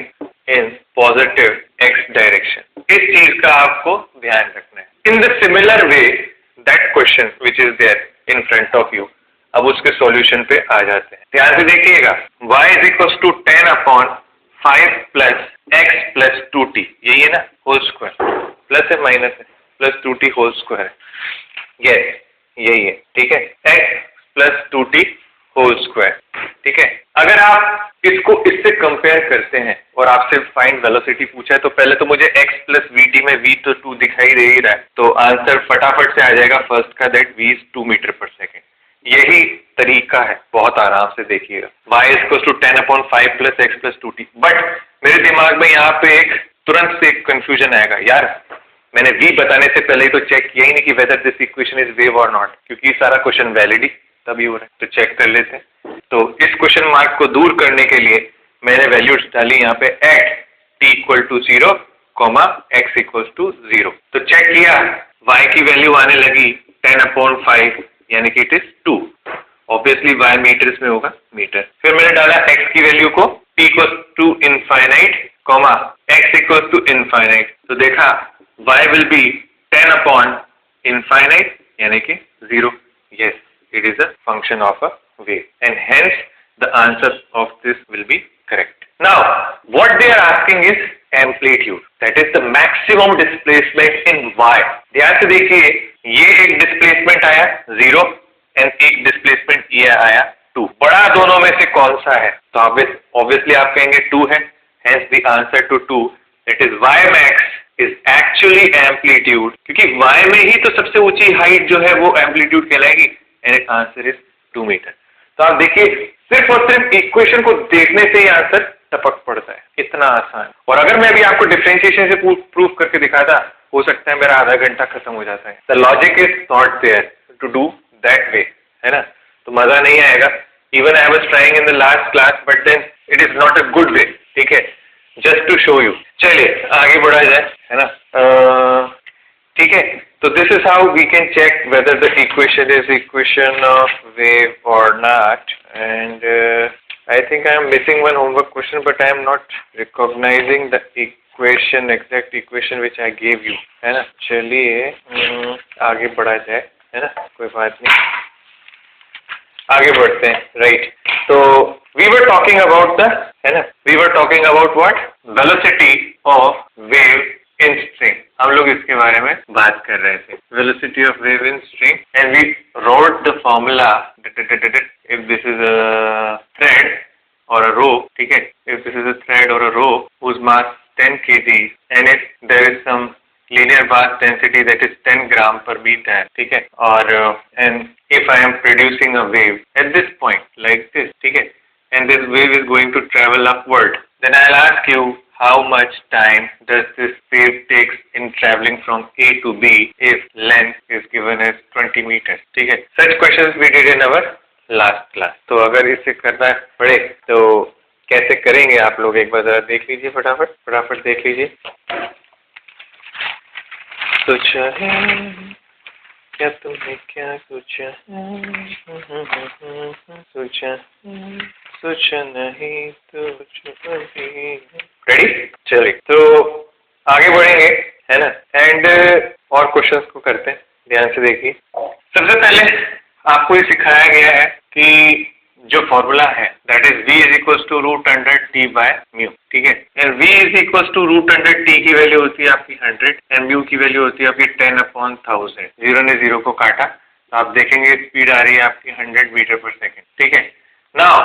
in positive x direction. इस चीज का आपको ध्यान रखना है। In the similar way that question which is there in front of you, अब उसके सॉल्यूशन पे आ जाते हैं। ध्यान से देखिएगा, y is equals to 10 upon 5 plus x plus 2t, यही है ना, होल स्क्वायर, प्लस है माइनस है, प्लस 2t होल स्क्वायर है, यही है। ठीक है, x plus 2t whole square. ठीक है, अगर आप इसको इससे कंपेयर करते हैं और आपसे फाइंड वेलोसिटी पूछा है, तो पहले तो मुझे x प्लस vt में v तो 2 दिखाई दे ही रहा है, तो आंसर फटाफट से आ जाएगा फर्स्ट का, that v is 2 metre per second. यही तरीका है, बहुत आराम से देखिएगा। y is equal to 10 upon 5 plus x plus 2t। But मेरे दिमाग में यहाँ पे एक तुरंत से कंफ्यूजन आएगा, यार मैंने v बताने से पहले ही तो चेक किया ही नहीं कि weather this equation is wave और नॉट, क्योंकि सारा क्वेश्चन वैलिड ही तभी हो रहा है। तो चेक कर लेते हैं। तो इस क्वेश्चन मार्क को दूर करने के लिए मैंने वैल्यूज डाली यहाँ पे, at t equal to 0 comma x equal to 0। तो चेक किया, y की वैल्यू आने लगी 10 अपॉन 5, यानी कि it is 2। Obviously y metres में होगा, मीटर। फिर मैंने डाला x की वैल्यू को, t equal to infinite comma x equal to infinite. तो देखा y will be 10 upon infinite, यानी कि 0। Yes, it is a function of a wave, and hence the answer of this will be correct. Now what they are asking is amplitude, that is the maximum displacement in y। ध्यान से देखिए, ये एक displacement आया 0 and एक displacement ये आया 2। बड़ा दोनों में से कौन सा है? तो ऑब्वियसली आप कहेंगे 2 है, hence the answer to 2, that is y max is actually amplitude, क्योंकि y में ही तो सबसे ऊंची हाइट जो है वो एम्पलीट्यूड कहलाएगी, and its answer is 2 metre. तो आप देखिए सिर्फ और सिर्फ इक्वेशन को देखने से ही आंसर टपक पड़ता है, इतना आसान। और अगर मैं अभी आपको डिफरेंशिएशन से प्रूफ करके दिखाता, हो सकता है मेरा आधा घंटा खत्म हो जाता है। The logic is not there to do that way, है ना, तो मजा नहीं आएगा। Even I was trying in the last class but then it is not a good way, ठीक है, जस्ट टू शो यू। चलिए आगे बढ़ा जाए, है ना, ठीक है। तो this is how we can check whether the equation is equation of wave और not. And I think I am missing one homework question, but I am not recognizing the equation, exact equation which I gave you, है ना। चलिए आगे बढ़ा जाए, है ना, कोई बात नहीं, आगे बढ़ते हैं। राइट, तो we were talking about the, है ना, we were talking about what? Velocity of wave in string। हम लोग इसके बारे में बात कर रहे थे, velocity of wave in string, and we wrote the formula if this is a thread or a rope, ठीक है, if this is a thread or a rope whose mass 10 kg and if there is some linear mass density that is 10 gram per meter, ठीक है, और and if I am producing a wave at this point like this, ठीक है, and this wave is going to travel upward, then I'll ask you how much time does this wave takes in traveling from A to B if length is given as 20 meters, ठीक है। Such questions we did in our last class. तो अगर इसे करना पड़े तो कैसे करेंगे आप लोग एक बार जरा देख लीजिए, फटाफट देख लीजिए। सोचा है क्या तुमने क्या सोचा, सोचा नहीं तो रेडी। चलिए तो आगे बढ़ेंगे, है ना, एंड और क्वेश्चंस को करते हैं, ध्यान से देखिए। सबसे पहले आपको ये सिखाया गया है कि जो फॉर्मूला है that is v is equal to √100t by mu, ठीक है, and v is equal to √100t की वैल्यू होती है आपकी 100 एंड म्यू की वैल्यू होती है आपकी 10/1000। जीरो ने जीरो को काटा तो आप देखेंगे स्पीड आ रही है आपकी 100 मीटर पर सेकेंड, ठीक है। Now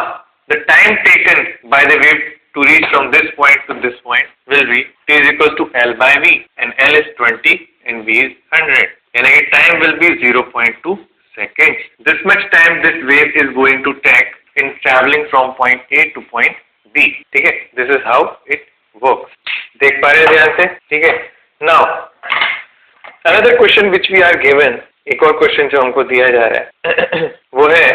the time taken by the wave to reach from this point to this point will be t is equal to l by v and l is 20 and v is 100, यानी कि time will be 0.2 seconds. This much time this wave is going to take in traveling from point A to point B, ठीक है। This is how it works. देख पा रहे हैं ध्यान से, ठीक है। Now another question which we are given, एक और क्वेश्चन जो हमको दिया जा रहा है वो है,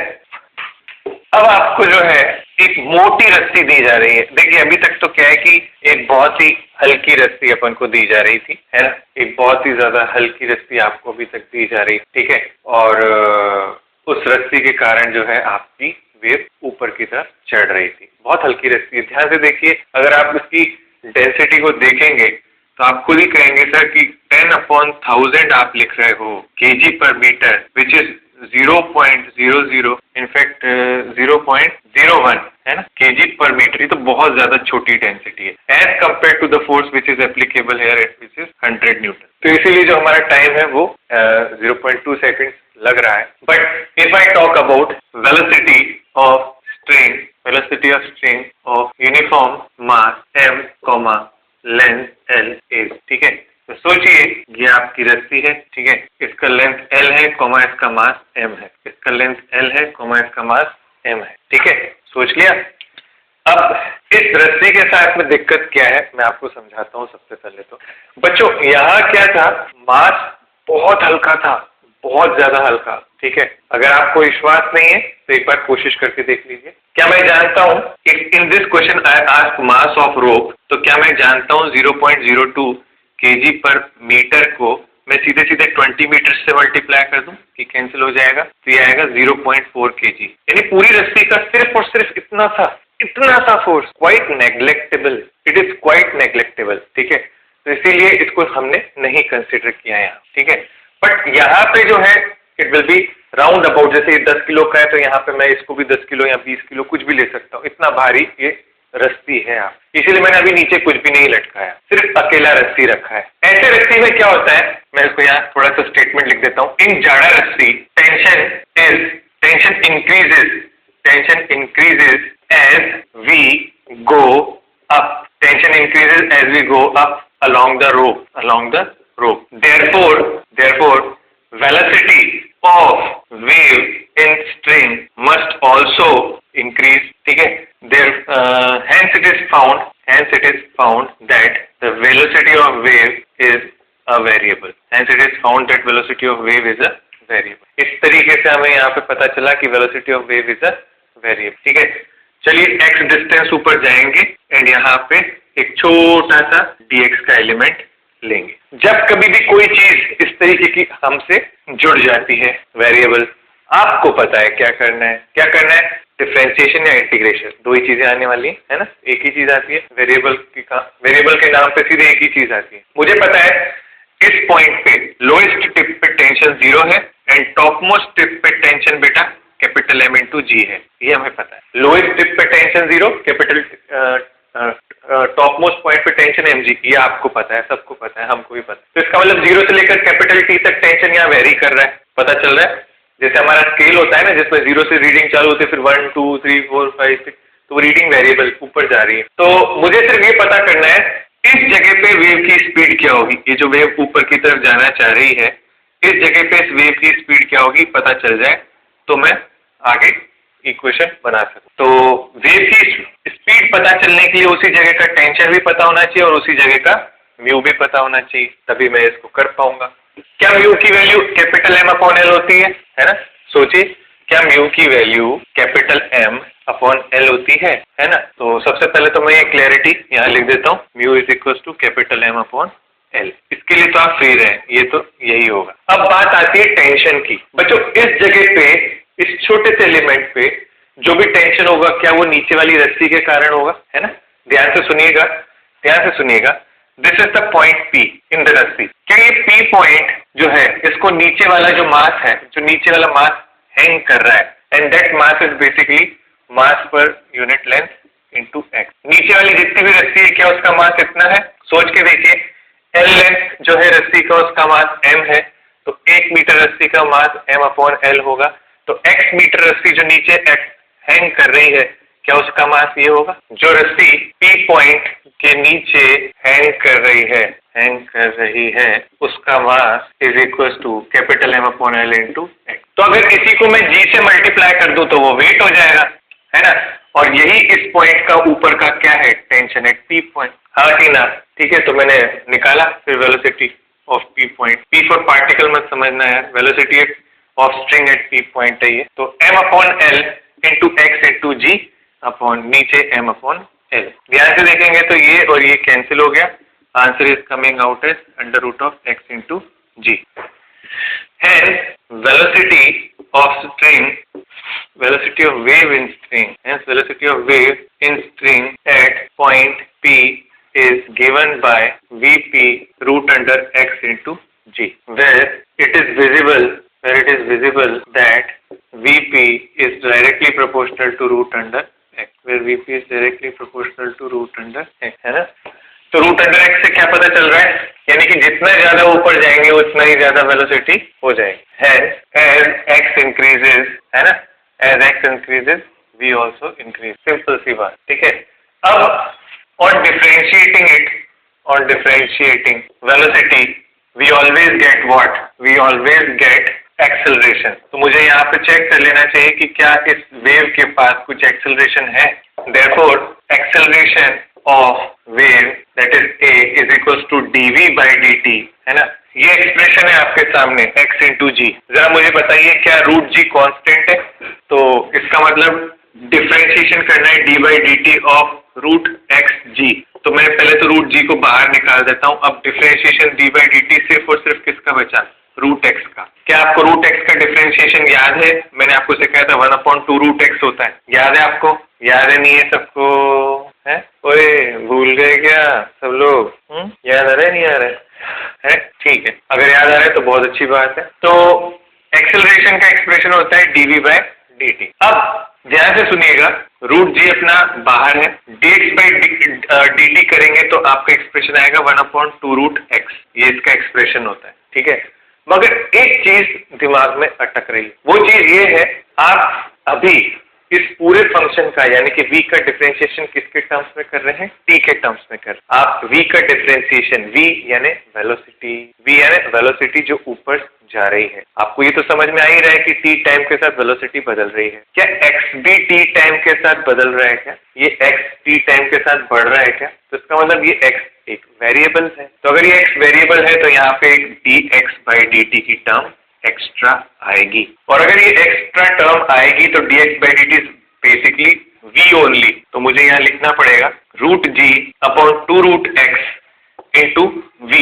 अब आपको जो है एक मोटी रस्सी दी जा रही है। देखिए अभी तक तो क्या है कि एक बहुत ही हल्की रस्सी अपन को दी जा रही थी, है ना, एक बहुत ही ज्यादा हल्की रस्सी आपको अभी तक दी जा रही, ठीक है, और उस रस्सी के कारण जो है आपकी वेव ऊपर की तरफ चढ़ रही थी। बहुत हल्की रस्सी है, ध्यान से देखिए। अगर आप इसकी डेंसिटी को देखेंगे तो आप खुद ही कहेंगे सर कि 10/1000 आप लिख रहे हो kg पर मीटर, विच इज 0.00, इनफैक्ट 0.01, है ना, kg पर मीटर। ये तो बहुत ज्यादा छोटी डेंसिटी है as compare to the force which is applicable here, which is 100 newton. तो इसीलिए जो हमारा टाइम है वो 0.2 सेकेंड लग रहा है। But if I talk about velocity of string of uniform mass m, length l is, ठीक है। तो सोचिए ये आपकी रस्सी है, ठीक है, इसका लेंथ l है, इसका मास m है, इसका लेंथ l है, इसका मास m है, ठीक है, सोच लिया। अब इस रस्सी के साथ में दिक्कत क्या है मैं आपको समझाता हूँ। सबसे पहले तो बच्चों यहाँ क्या था, मास बहुत हल्का था, बहुत ज्यादा हल्का, ठीक है। अगर आपको विश्वास नहीं है तो एक बार कोशिश करके देख लीजिए। क्या मैं जानता हूँ in this question I ask mass of rope, तो क्या मैं जानता हूँ 0.02 kg पर मीटर को मैं सीधे सीधे 20 मीटर से मल्टीप्लाई कर दूं कि कैंसिल हो जाएगा, तो ये आएगा 0.4 kg। यानी पूरी रस्सी का सिर्फ और सिर्फ इतना सा force, quite negligible, it is quite negligible, ठीक है। तो इसीलिए इसको हमने नहीं कंसिडर किया यहाँ, ठीक है। बट यहाँ पे जो है it will be round about, जैसे 10 किलो का है तो यहाँ पे मैं इसको भी 10 किलो या 20 किलो कुछ भी ले सकता हूँ, इतना भारी ये रस्सी है आप, इसीलिए मैंने अभी नीचे कुछ भी नहीं लटकाया, सिर्फ अकेला रस्सी रखा है। ऐसे रस्सी में क्या होता है, मैं इसको यहाँ थोड़ा सा स्टेटमेंट लिख देता हूँ। इन जाड़ा रस्सी tension increases as we go up, tension increases as we go up along the rope, therefore velocity of wave in string must also increase, ठीक है। There hence it is found that the velocity of wave is a variable, hence it is found that velocity of wave is a variable. इस तरीके से हमें यहाँ पे पता चला कि velocity of wave is a variable, ठीक है। चलिए x डिस्टेंस ऊपर जाएंगे एंड यहाँ पे एक छोटा सा dx का एलिमेंट लेंगे। जब कभी भी कोई चीज इस तरीके की हमसे जुड़ जाती है वेरिएबल, आपको पता है क्या करना है, डिफरेंशिएशन या इंटीग्रेशन, दो ही चीजें आने वाली है ना, एक ही चीज आती है वेरिएबल के नाम पे सीधे एक ही चीज आती है। मुझे पता है इस पॉइंट पे लोएस्ट टिप पे टेंशन 0 है एंड टॉप मोस्ट टिप पे टेंशन बेटा कैपिटल M इंटू जी है, ये हमें पता है। लोएस्ट टिप पे tension 0, capital top most point पे टेंशन mg, ये आपको पता है, सबको पता है, हमको भी पता है। तो इसका मतलब 0 से लेकर कैपिटल T तक टेंशन यहाँ वेरी कर रहा है, पता चल रहा है। जैसे हमारा स्केल होता है ना, जिसमें 0 से रीडिंग चालू होती है, फिर 1 2 3 4 5 6, तो वो रीडिंग वेरिएबल ऊपर जा रही है। तो मुझे सिर्फ ये पता करना है इस जगह पे वेव की स्पीड क्या होगी। ये जो वेव ऊपर की तरफ जाना चाह रही है, इस जगह पे इस वेव की स्पीड क्या होगी पता चल जाए तो मैं आगे इक्वेशन बना सकूं। तो वेव की स्पीड पता चलने के लिए उसी जगह का टेंशन भी पता होना चाहिए और उसी जगह का म्यू भी पता होना चाहिए, तभी मैं इसको कर पाऊंगा। क्या म्यू की value capital M upon L होती है ना? सोचिए, क्या म्यू की value capital M upon L होती है ना? तो सबसे पहले तो मैं ये क्लैरिटी यहाँ लिख देता हूँ, mu is equal to capital M upon L। इसके लिए तो आप फ्री रहे, ये तो यही होगा। अब बात आती है टेंशन की। बच्चों इस जगह पे, इस छोटे से एलिमेंट पे जो भी टेंशन होगा, क्या वो नीचे वाली रस्सी के कारण होगा, है ना? ध्यान से सुनिएगा, this is the point P in the रस्सी। क्या ये P पॉइंट जो है, इसको नीचे वाला जो मास है, जो नीचे वाला मास हैंग कर रहा है, and that mass is basically mass per unit length into x. नीचे वाली जितनी भी रस्सी है, क्या उसका मास इतना है? सोच के देखिए, L लेंथ जो है रस्सी का, उसका मास M है, तो 1 मीटर रस्सी का मास M अपॉन L होगा। तो x मीटर रस्सी जो नीचे हैंग कर रही है, क्या उसका मास ये होगा? जो रस्सी P पॉइंट के नीचे हैंग कर रही है उसका mass is equal to capital M upon L into x. तो अगर इसी को मैं G से मल्टीप्लाई कर दूं तो वो वेट हो जाएगा, है ना? और यही इस पॉइंट का ऊपर का क्या है? टेंशन है, P पॉइंट। हाँ कि ना? ठीक है, तो मैंने निकाला फिर velocity of P point. P for particle मत समझना यार, velocity of string at P point है ये। तो M upon L into x into g upon नीचे M अपॉन L। ध्यान से देखेंगे तो ये और ये कैंसिल हो गया, answer is coming out as under root of x into g. Hence velocity of wave in string at point P is given by Vp root under x into g, where it is visible that Vp is directly proportional to root under x, है ना? तो root under x से क्या पता चल रहा है? यानी कि जितना ज्यादा ऊपर जाएंगे उतना ही ज्यादा वेलोसिटी हो जाएगी। एज एक्स इंक्रीजेज, है ना, as x increases v also increase. Simple सी बात, ठीक है। अब on differentiating velocity we always get what? We always get acceleration. तो मुझे यहाँ पे चेक कर लेना चाहिए कि क्या इस वेव के पास कुछ एक्सेलरेशन है। Therefore acceleration of wave that is a is equal to dv by dt, है ना? ये एक्सप्रेशन है आपके सामने, x इंटू जी। जरा मुझे बताइए, क्या रूट जी कांस्टेंट है? तो इसका मतलब डिफरेंशिएशन करना है d by dt of root x g. तो मैं पहले तो रूट जी को बाहर निकाल देता हूँ। अब डिफरेंशिएशन d बाई dt सिर्फ और सिर्फ किसका बचा? रूट एक्स का। क्या आपको रूट एक्स का डिफरेंशिएशन याद है? मैंने आपको सिखाया था 1/2 रूट एक्स होता है, याद है आपको? याद है नहीं है सबको? है ओए, भूल गए क्या सब लोग? याद आ रहा है नहीं आ रहा है? ठीक है, अगर याद आ रहा है तो बहुत अच्छी बात है। तो एक्सेलरेशन का एक्सप्रेशन होता है dv बाई dt। अब ध्यान से सुनिएगा, रूट जी अपना बाहर है, dx बाई dt करेंगे तो आपका एक्सप्रेशन आएगा 1/2 रूट एक्स, ये इसका एक्सप्रेशन होता है, ठीक है। मगर एक चीज दिमाग में अटक रही है, वो चीज ये है, आप अभी इस पूरे फंक्शन का यानी कि v का डिफरेंशिएशन किसके टर्म्स में कर रहे हैं? t के टर्म्स में कर रहे हैं। आप v का डिफरेंशिएशन, v यानी वेलोसिटी जो ऊपर जा रही है। आपको ये तो समझ में आ ही रहा है कि t टाइम के साथ वेलोसिटी बदल रही है। क्या x भी t टाइम के साथ बदल रहा है क्या? ये x t टाइम के साथ बढ़ रहा है क्या? तो इसका मतलब ये x एक वेरिएबल है। तो अगर ये x वेरिएबल है तो यहाँ पे एक dx/dt की टर्म एक्स्ट्रा आएगी, और अगर ये एक्स्ट्रा टर्म आएगी तो dx/dt बेसिकली v ओनली। तो मुझे यहाँ लिखना पड़ेगा √g/2√x इंटू v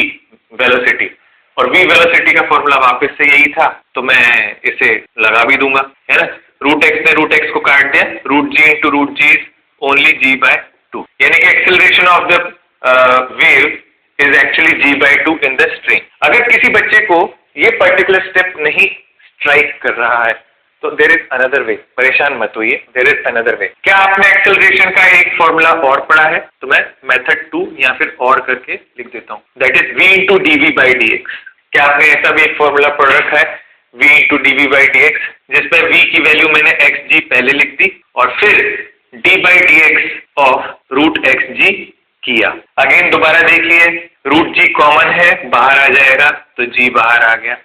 वेलोसिटी, और v वेलोसिटी का फॉर्मूला वापस से यही था, तो मैं इसे लगा भी दूंगा, है ना। √x ने √x को काट दिया, √g into √g only g/2, यानी कि acceleration of the wave is actually g/2 in the string. अगर किसी बच्चे को ये पर्टिकुलर स्टेप नहीं स्ट्राइक कर रहा है तो देयर इज अनदर वे, परेशान मत होइए, देयर इज अनदर वे। क्या आपने एक्सेलरेशन का एक फॉर्मूला और पढ़ा है? तो मैं मेथड 2 या फिर और करके लिख देता हूँ, that is v into dv/dx। क्या आपने ऐसा भी एक फॉर्मूला पढ़ रखा है, v इंटू dv/dx, जिसमें v की वैल्यू मैंने xg पहले लिख दी और फिर d/dx ऑफ √xg किया। अगेन दोबारा देखिए, √g कॉमन है, बाहर आ जाएगा तो g बाहर आ गया,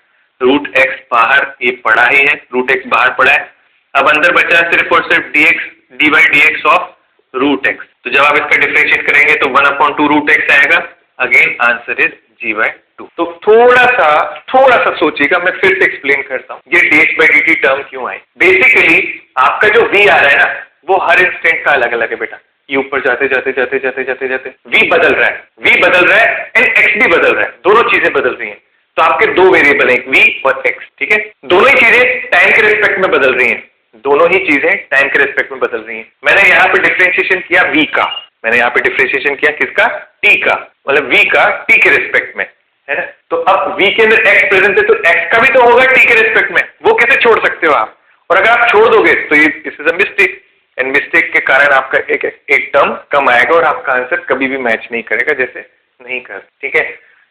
√x बाहर ये पड़ा ही है, √x बाहर पड़ा है। अब अंदर बचा सिर्फ और सिर्फ d/dx ऑफ √x। तो जब आप इसका डिफरेंशिएट करेंगे तो 1/2 √x आएगा। Again answer is g/2। तो थोड़ा सा सोचिएगा, मैं फिर से एक्सप्लेन करता हूँ ये dx/dt टर्म क्यों आई। बेसिकली आपका जो v आ रहा है ना, वो हर इंस्टेंट का अलग अलग है बेटा। ये ऊपर जाते जाते v बदल रहा है एंड x भी बदल रहा है, दोनों चीजें बदल रही हैं। तो आपके दो वेरिएबल हैं, v और x, ठीक है। दोनों ही चीजें टाइम के रिस्पेक्ट में बदल रही हैं, दोनों ही चीजें टाइम के रिस्पेक्ट में बदल रही हैं। मैंने यहाँ पे डिफरेंशिएशन किया v का, मैंने यहाँ पे डिफरेंशिएशन किया किसका? t का, मतलब v का t के रिस्पेक्ट में, है ना। तो अब v के अंदर x प्रेजेंट है तो x का भी तो होगा t के रिस्पेक्ट में, वो कैसे छोड़ सकते हो आप? और अगर आप छोड़ दोगे तो ये this is a mistake, and mistake के कारण आपका एक टर्म कम आएगा और आपका आंसर कभी भी मैच नहीं करेगा, जैसे नहीं कर, ठीक है।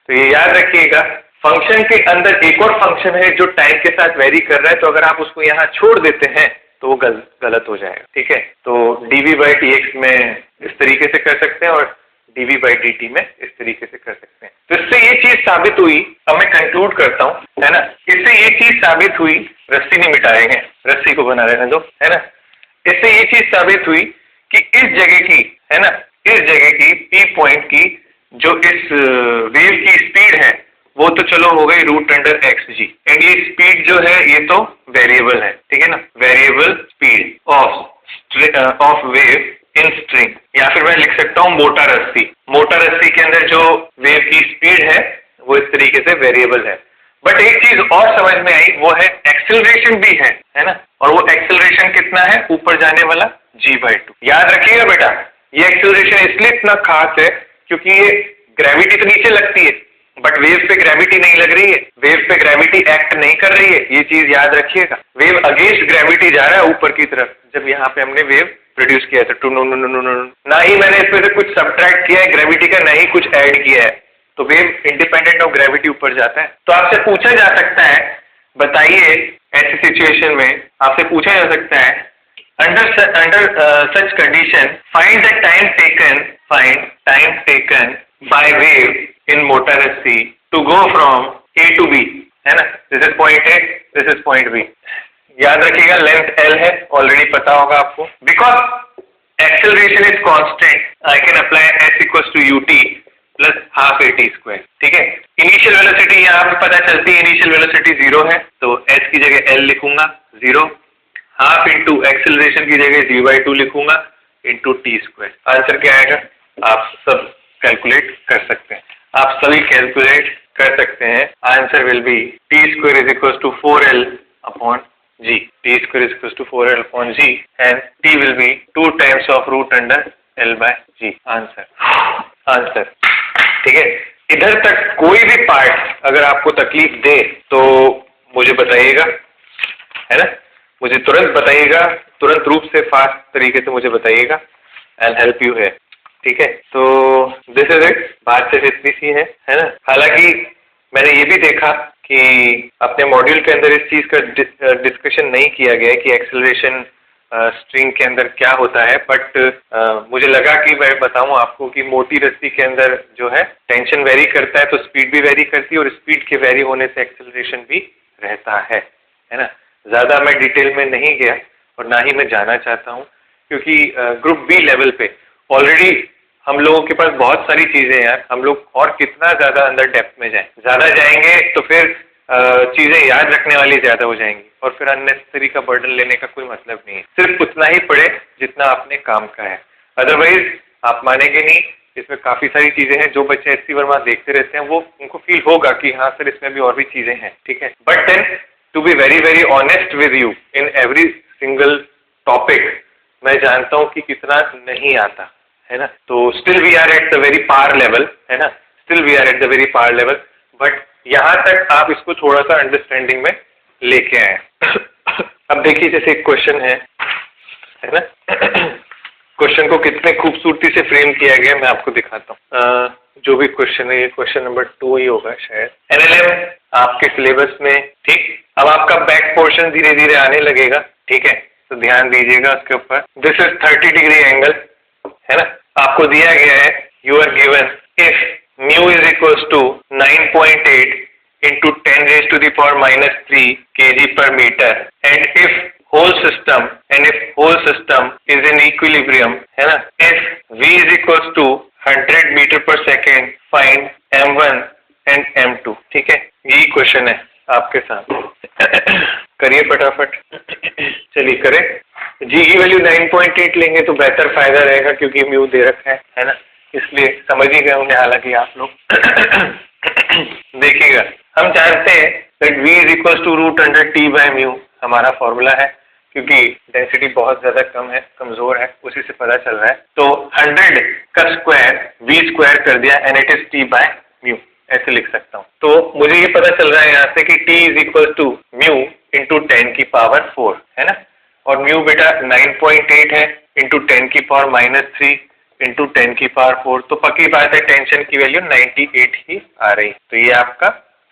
तो ये याद रखिएगा, फंक्शन के अंदर एक और फंक्शन है जो टाइम के साथ वेरी कर रहा है, तो अगर आप उसको यहाँ छोड़ देते हैं तो वो गलत हो जाएगा, ठीक है। तो dv/dx में इस तरीके से कर सकते हैं और dv/dt में इस तरीके से कर सकते हैं। तो इससे ये चीज साबित हुई, अब मैं कंक्लूड करता हूँ, है ना। इससे ये चीज साबित हुई, रस्सी नहीं मिटाएंगे, रस्सी को बना रहने दो, है ना। इससे ये चीज साबित हुई कि इस जगह की, है ना, इस जगह की P पॉइंट की जो इस वेव की स्पीड है वो तो चलो हो गई √xg, एंड ये स्पीड जो है ये तो वेरिएबल है, ठीक है ना, variable speed of wave in string, या फिर मैं लिख सकता हूँ मोटा रस्सी के अंदर जो वेव की स्पीड है वो इस तरीके से वेरिएबल है। बट एक चीज और समझ में आई, वो है एक्सेलरेशन भी है ना, और वो एक्सेलरेशन कितना है? ऊपर जाने वाला g/2। याद रखिएगा बेटा, ये एक्सेलरेशन इसलिए इतना खास है क्योंकि ये ग्रेविटी तो नीचे लगती है बट वेव पे ग्रेविटी नहीं लग रही है, वेव पे ग्रेविटी एक्ट नहीं कर रही है, ये चीज याद रखिएगा। वेव अगेंस्ट ग्रेविटी जा रहा है ऊपर की तरफ, जब यहाँ पे हमने वेव प्रोड्यूस किया था, ना ही मैंने इसमें से कुछ सब्ट्रैक्ट किया है ग्रेविटी का, ना ही कुछ ऐड किया है, तो वेव इंडिपेंडेंट ऑफ ग्रेविटी ऊपर जाता है। तो आपसे पूछा जा सकता है, बताइए ऐसी सिचुएशन में आपसे पूछा जा सकता है, under such condition find the time taken by wave in motor रस्सी to go from A to B, है ना। This is point A, this is point B। याद रखिएगा लेंथ L है, ऑलरेडी पता होगा आपको। Because acceleration is constant, I can apply S equals to ut plus half AT², ठीक है। इनिशियल वेलोसिटी यहाँ पे पता चलती है, इनिशियल वेलोसिटी 0 है, तो S की जगह L लिखूंगा 0, हाफ इंटू एक्सेलरेशन की जगह g/2 लिखूंगा इंटू t²। आंसर क्या आएगा? आप सब कैलकुलेट कर सकते हैं, आप सभी कैलकुलेट कर सकते हैं। Answer will be t² is equal to 4L upon g, t² is equal to 4L upon g and t will be 2 times of √L/g। Answer, ठीक है। इधर तक कोई भी पार्ट अगर आपको तकलीफ दे तो मुझे बताइएगा, है ना, मुझे तुरंत बताइएगा, तुरंत रूप से फास्ट तरीके से मुझे बताइएगा, आई हेल्प यू है, ठीक है। तो दिस इज इट, बात सिर्फ इतनी सी है ना। हालांकि मैंने ये भी देखा कि अपने मॉड्यूल के अंदर इस चीज का डिस्कशन नहीं किया गया कि एक्सेलरेशन स्ट्रिंग के अंदर क्या होता है, बट मुझे लगा कि मैं बताऊं आपको कि मोटी रस्सी के अंदर जो है टेंशन वेरी करता है तो स्पीड भी वेरी करती है, और स्पीड के वेरी होने से एक्सेलरेशन भी रहता है ना। ज़्यादा मैं डिटेल में नहीं गया और ना ही मैं जाना चाहता हूँ, क्योंकि ग्रुप बी लेवल पे ऑलरेडी हम लोगों के पास बहुत सारी चीज़ें हैं यार। हम लोग और कितना ज़्यादा अंदर डेप्थ में जाएं, ज़्यादा जाएंगे तो फिर चीज़ें याद रखने वाली ज़्यादा हो जाएंगी और फिर अननेसेसरी का बर्डन लेने का कोई मतलब नहीं है। सिर्फ उतना ही पढ़े जितना आपने काम का है, अदरवाइज आप मानेंगे नहीं। इसमें काफ़ी सारी चीज़ें हैं। जो बच्चे एससी वर्मा देखते रहते हैं वो उनको फील होगा कि हाँ सर इसमें भी और भी चीज़ें हैं, ठीक है। But then to be very very honest with you, in every single topic मैं जानता हूँ कि कितना नहीं आता है ना। तो still we are at the very par level, है ना, still we are at the very par level. But यहाँ तक आप इसको थोड़ा सा अंडरस्टैंडिंग में लेके आए। अब देखिए जैसे एक क्वेश्चन है ना, क्वेश्चन को कितने खूबसूरती से फ्रेम किया गया मैं आपको दिखाता हूँ। जो भी क्वेश्चन है ये क्वेश्चन नंबर 2 ही होगा शायद। एनएलएम आपके सिलेबस में, ठीक। अब आपका बैक पोर्शन धीरे धीरे आने लगेगा, ठीक है, तो ध्यान दीजिएगा उसके ऊपर। दिस इज 30 डिग्री एंगल, है ना। आपको दिया गया है, you are given if mu is equals to 9.8 into 10 raised to the power minus 3 kg per meter, and if whole system is in equilibrium, है ना, if v is equals to 100 meter per second, find m1 and m2, ठीक है। यही question है आपके साथ। करिए फटाफट, चलिए करें। g की वैल्यू 9.8 लेंगे तो बेहतर फायदा रहेगा, क्योंकि म्यू दे रखा है ना, इसलिए समझ ही गए होंगे हालांकि आप लोग। देखिएगा, हम जानते हैं that v is equals to root under t by mu हमारा फॉर्मूला है, क्योंकि डेंसिटी बहुत ज्यादा कम है, कमजोर है, उसी से पता चल रहा है। तो 100 का स्क्वायर v स्क्वायर कर दिया and it is t by mu, ऐसे लिख सकता हूँ। तो मुझे ये पता चल रहा है यहाँ से कि t is equal to mu into 10 की पावर 4, है ना, और म्यू बेटा 9.8 है इंटू 10 की पावर माइनस 3 इंटू 10 की पावर 4, तो पक्की बात है टेंशन की वैल्यू 98 ही आ रही। तो ये आपका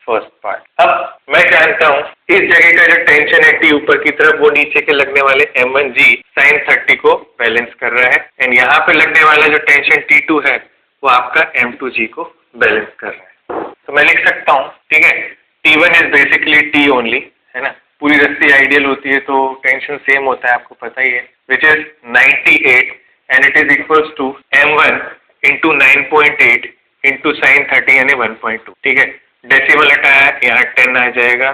फर्स्ट पार्ट। अब मैं जानता हूँ इस जगह का जो टेंशन है टी ऊपर की तरफ, वो नीचे के लगने वाले m1g sin 30 को बैलेंस कर रहा है, एंड यहाँ पे लगने वाला जो टेंशन T2 है वो आपका m2g को बैलेंस कर रहा है। तो मैं लिख सकता हूँ, ठीक है, T1 is basically T only, है ना। पूरी रस्सी आइडियल होती है तो टेंशन सेम होता है, आपको पता ही है, which is 98 and it is equals to m1 into 9.8 into sin 30 यानी 1.2, ठीक है। डेसिमल हटाया, यहाँ 10 आ जाएगा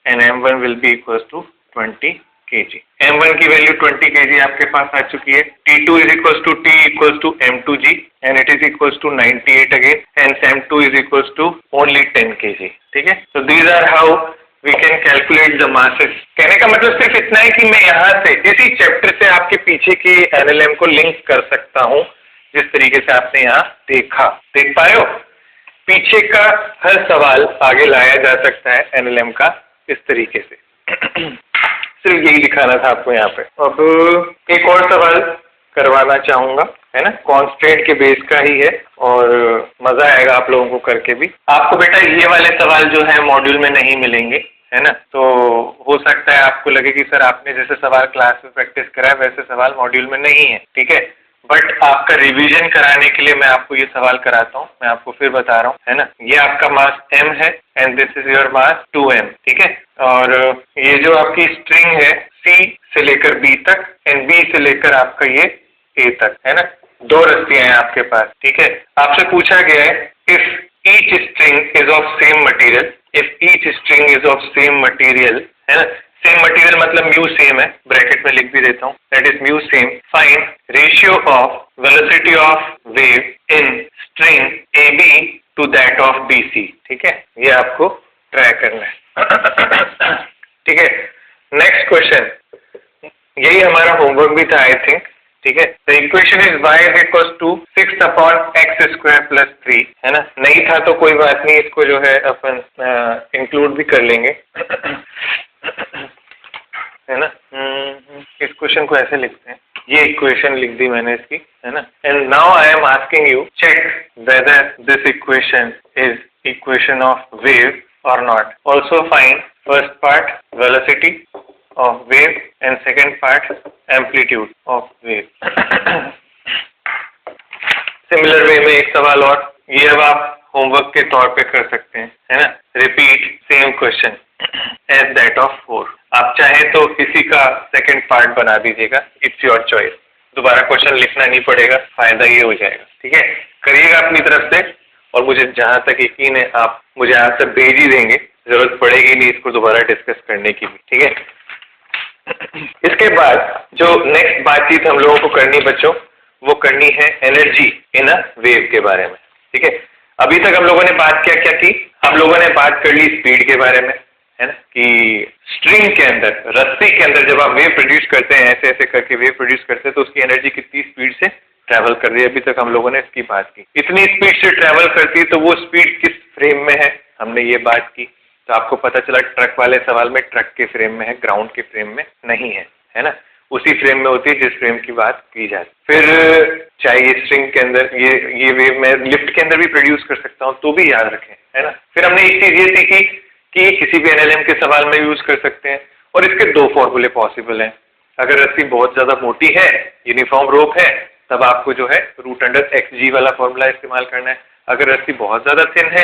and m1 will be equals to 20 kg। m1 की वैल्यू 20 kg आपके पास आ चुकी है। T2 is equals to T equals to m2g and it is equals to 98 again, and m2 is equals to only 10 kg, ठीक है। So these are how we can calculate the masses। कहने का मतलब सिर्फ इतना है कि मैं यहाँ से इसी चैप्टर से आपके पीछे की एनएलएम को लिंक कर सकता हूँ, जिस तरीके से आपने यहाँ देखा, देख पाए हो। पीछे का हर सवाल आगे लाया जा सकता है एनएलएम का इस तरीके से। सिर्फ यही दिखाना था आपको यहाँ पे। अब एक और सवाल करवाना चाहूंगा, है ना, कॉन्स्टेंट के बेस का ही है और मजा आएगा आप लोगों को करके भी। आपको बेटा ये वाले सवाल जो है मॉड्यूल में नहीं मिलेंगे, है ना, तो हो सकता है आपको लगे कि सर आपने जैसे सवाल क्लास में प्रैक्टिस करा है वैसे सवाल मॉड्यूल में नहीं है, ठीक है। बट आपका रिवीजन कराने के लिए मैं आपको ये सवाल कराता हूँ, मैं आपको फिर बता रहा हूँ, है ना। ये आपका मास m है and this is your mass 2m, ठीक है। और ये जो आपकी स्ट्रिंग है C से लेकर B तक एंड B से लेकर आपका ये A तक, है ना, 2 रस्सियां हैं आपके पास, ठीक है। आपसे पूछा गया है if each string is of same material, if each string is of same material, है ना, सेम मटेरियल मतलब म्यू सेम है, ब्रैकेट में लिख भी देता हूँ, that is mu same. Find ratio of velocity of wave in string AB to that of BC, ठीक है। ये आपको ट्राई करना है, ठीक है। नेक्स्ट क्वेश्चन, यही हमारा होमवर्क भी था आई थिंक, ठीक है। The equation is y is equal to 6 upon x square plus 3, है ना। नहीं था तो कोई बात नहीं, इसको जो है अपन इंक्लूड भी कर लेंगे, है ना। इस क्वेश्चन को ऐसे लिखते हैं, ये इक्वेशन लिख दी मैंने इसकी, है ना। And now I am asking you check whether this equation is equation of wave or not. Also find first part velocity of wave and second part amplitude of wave. Similar way में एक सवाल और, ये अब आप homework के तौर पे कर सकते हैं, है ना। Repeat same question. As that of 4। आप चाहे तो इसी का सेकंड पार्ट बना दीजिएगा, इट्स योर चॉइस। दोबारा क्वेश्चन लिखना नहीं पड़ेगा, फायदा ये हो जाएगा। ठीक है, करिएगा अपनी तरफ से, और मुझे जहां तक यकीन है आप मुझे आंसर भेज ही देंगे, जरूरत पड़ेगी नहीं इसको दोबारा डिस्कस करने की भी। ठीक है, इसके बाद जो नेक्स्ट बातचीत हम लोगों को करनी बच्चों, वो करनी है एनर्जी इन अ वेव के बारे में। ठीक है, अभी तक हम लोगों ने बात क्या की, हम लोगों ने बात कर ली स्पीड के बारे में, है ना, कि स्ट्रिंग के अंदर, रस्सी के अंदर जब आप वेव प्रोड्यूस करते हैं, ऐसे ऐसे करके वेव प्रोड्यूस करते हैं, तो उसकी एनर्जी कितनी स्पीड से ट्रैवल कर रही है। अभी तक हम लोगों ने इसकी बात की, इतनी स्पीड से ट्रैवल करती है, तो वो स्पीड किस फ्रेम में है, हमने ये बात की। तो आपको पता चला ट्रक वाले सवाल में ट्रक के फ्रेम में है, ग्राउंड के फ्रेम में नहीं है ना, उसी फ्रेम में होती है जिस फ्रेम की बात की जाती। फिर चाहे ये स्ट्रिंग के अंदर, ये वेव मैं लिफ्ट के अंदर भी प्रोड्यूस कर सकता हूँ, तो भी याद रखें, है ना। फिर हमने एक चीज ये सीखी कि किसी भी एनएलएम के सवाल में यूज कर सकते हैं, और इसके दो फॉर्मूले पॉसिबल हैं। अगर रस्सी बहुत ज्यादा मोटी है, यूनिफॉर्म रोप है, तब आपको जो है रूट अंडर XG वाला फॉर्मूला इस्तेमाल करना है। अगर रस्सी बहुत ज्यादा थिन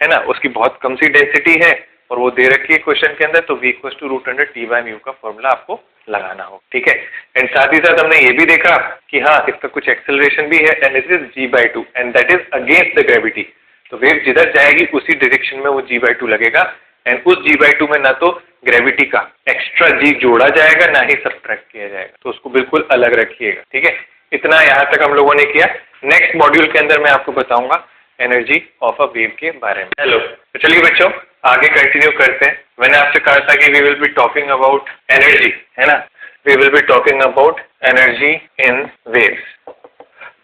है ना, उसकी बहुत कम सी डेंसिटी है और वो दे रखी है क्वेश्चन के अंदर, तो V = रूट अंडर T/μ का फॉर्मूला आपको लगाना हो। ठीक है, एंड साथ ही साथ हमने ये भी देखा कि हाँ, इसका कुछ एक्सेलरेशन भी है, and it is G/2 and that is against the gravity. तो वेव जिधर जाएगी उसी डायरेक्शन में वो G/2 लगेगा, एंड उस G/2 में ना तो ग्रेविटी का एक्स्ट्रा G जोड़ा जाएगा, ना ही सब्ट्रैक्ट किया जाएगा, तो उसको बिल्कुल अलग रखिएगा। ठीक है, इतना यहाँ तक हम लोगों ने किया। नेक्स्ट मॉड्यूल के अंदर मैं आपको बताऊंगा एनर्जी ऑफ अ वेव के बारे में। हेलो, तो चलिए बच्चों आगे कंटिन्यू करते हैं। मैंने आपसे कहा था कि we will be talking about energy, है ना, we will be talking about energy in waves.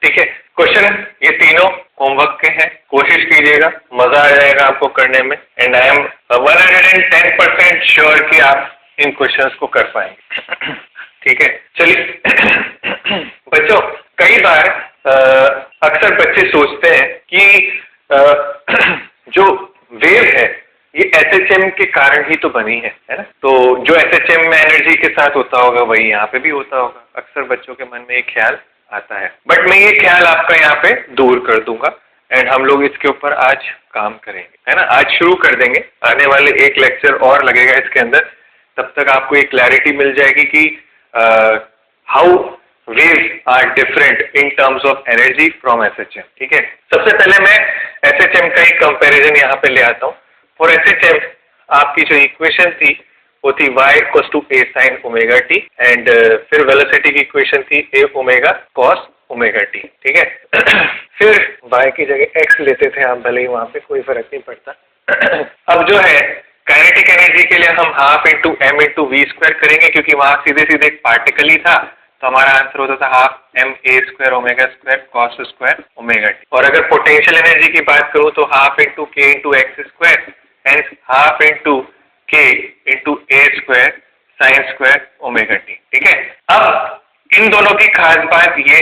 ठीक है, क्वेश्चन ये तीनों होमवर्क के हैं, कोशिश कीजिएगा, मजा आ जाएगा आपको करने में, एंड आई एम 110% श्योर कि आप इन क्वेश्चंस को कर पाएंगे। ठीक है, चलिए बच्चों, कई बार अक्सर बच्चे सोचते हैं कि जो वेव है ये SHM के कारण ही तो बनी है ना, तो जो SHM में एनर्जी के साथ होता होगा वही यहाँ पे भी होता होगा। अक्सर बच्चों के मन में एक ख्याल आता है, बट मैं ये ख्याल आपका यहाँ पे दूर कर दूंगा, एंड हम लोग इसके ऊपर आज काम करेंगे, है ना। आज शुरू कर देंगे, आने वाले एक लेक्चर और लगेगा इसके अंदर, तब तक आपको एक क्लैरिटी मिल जाएगी कि how waves are different in terms of energy from SHM। ठीक है, सबसे पहले मैं SHM का एक कंपैरिजन यहाँ पे ले आता हूँ। फॉर SHM आपकी जो इक्वेशन थी वो थी y = a sin omega t, and फिर वेलोसिटी की इक्वेशन थी a omega cos omega t। ठीक है, फिर y की जगह x लेते थे आप, भले ही वहां पे कोई फर्क नहीं पड़ता। अब जो है काइनेटिक एनर्जी के लिए हम 12 × m × v² करेंगे, क्योंकि वहां सीधे सीधे एक पार्टिकल ही था, तो हमारा आंसर होता था 12 ma² ओमेगा² cos² ओमेगा t। और अगर पोटेंशियल एनर्जी की बात करूं तो 12 × k × x², hence 12 × k × a² sin² omega t। ठीक है, अब इन दोनों की खास बात यह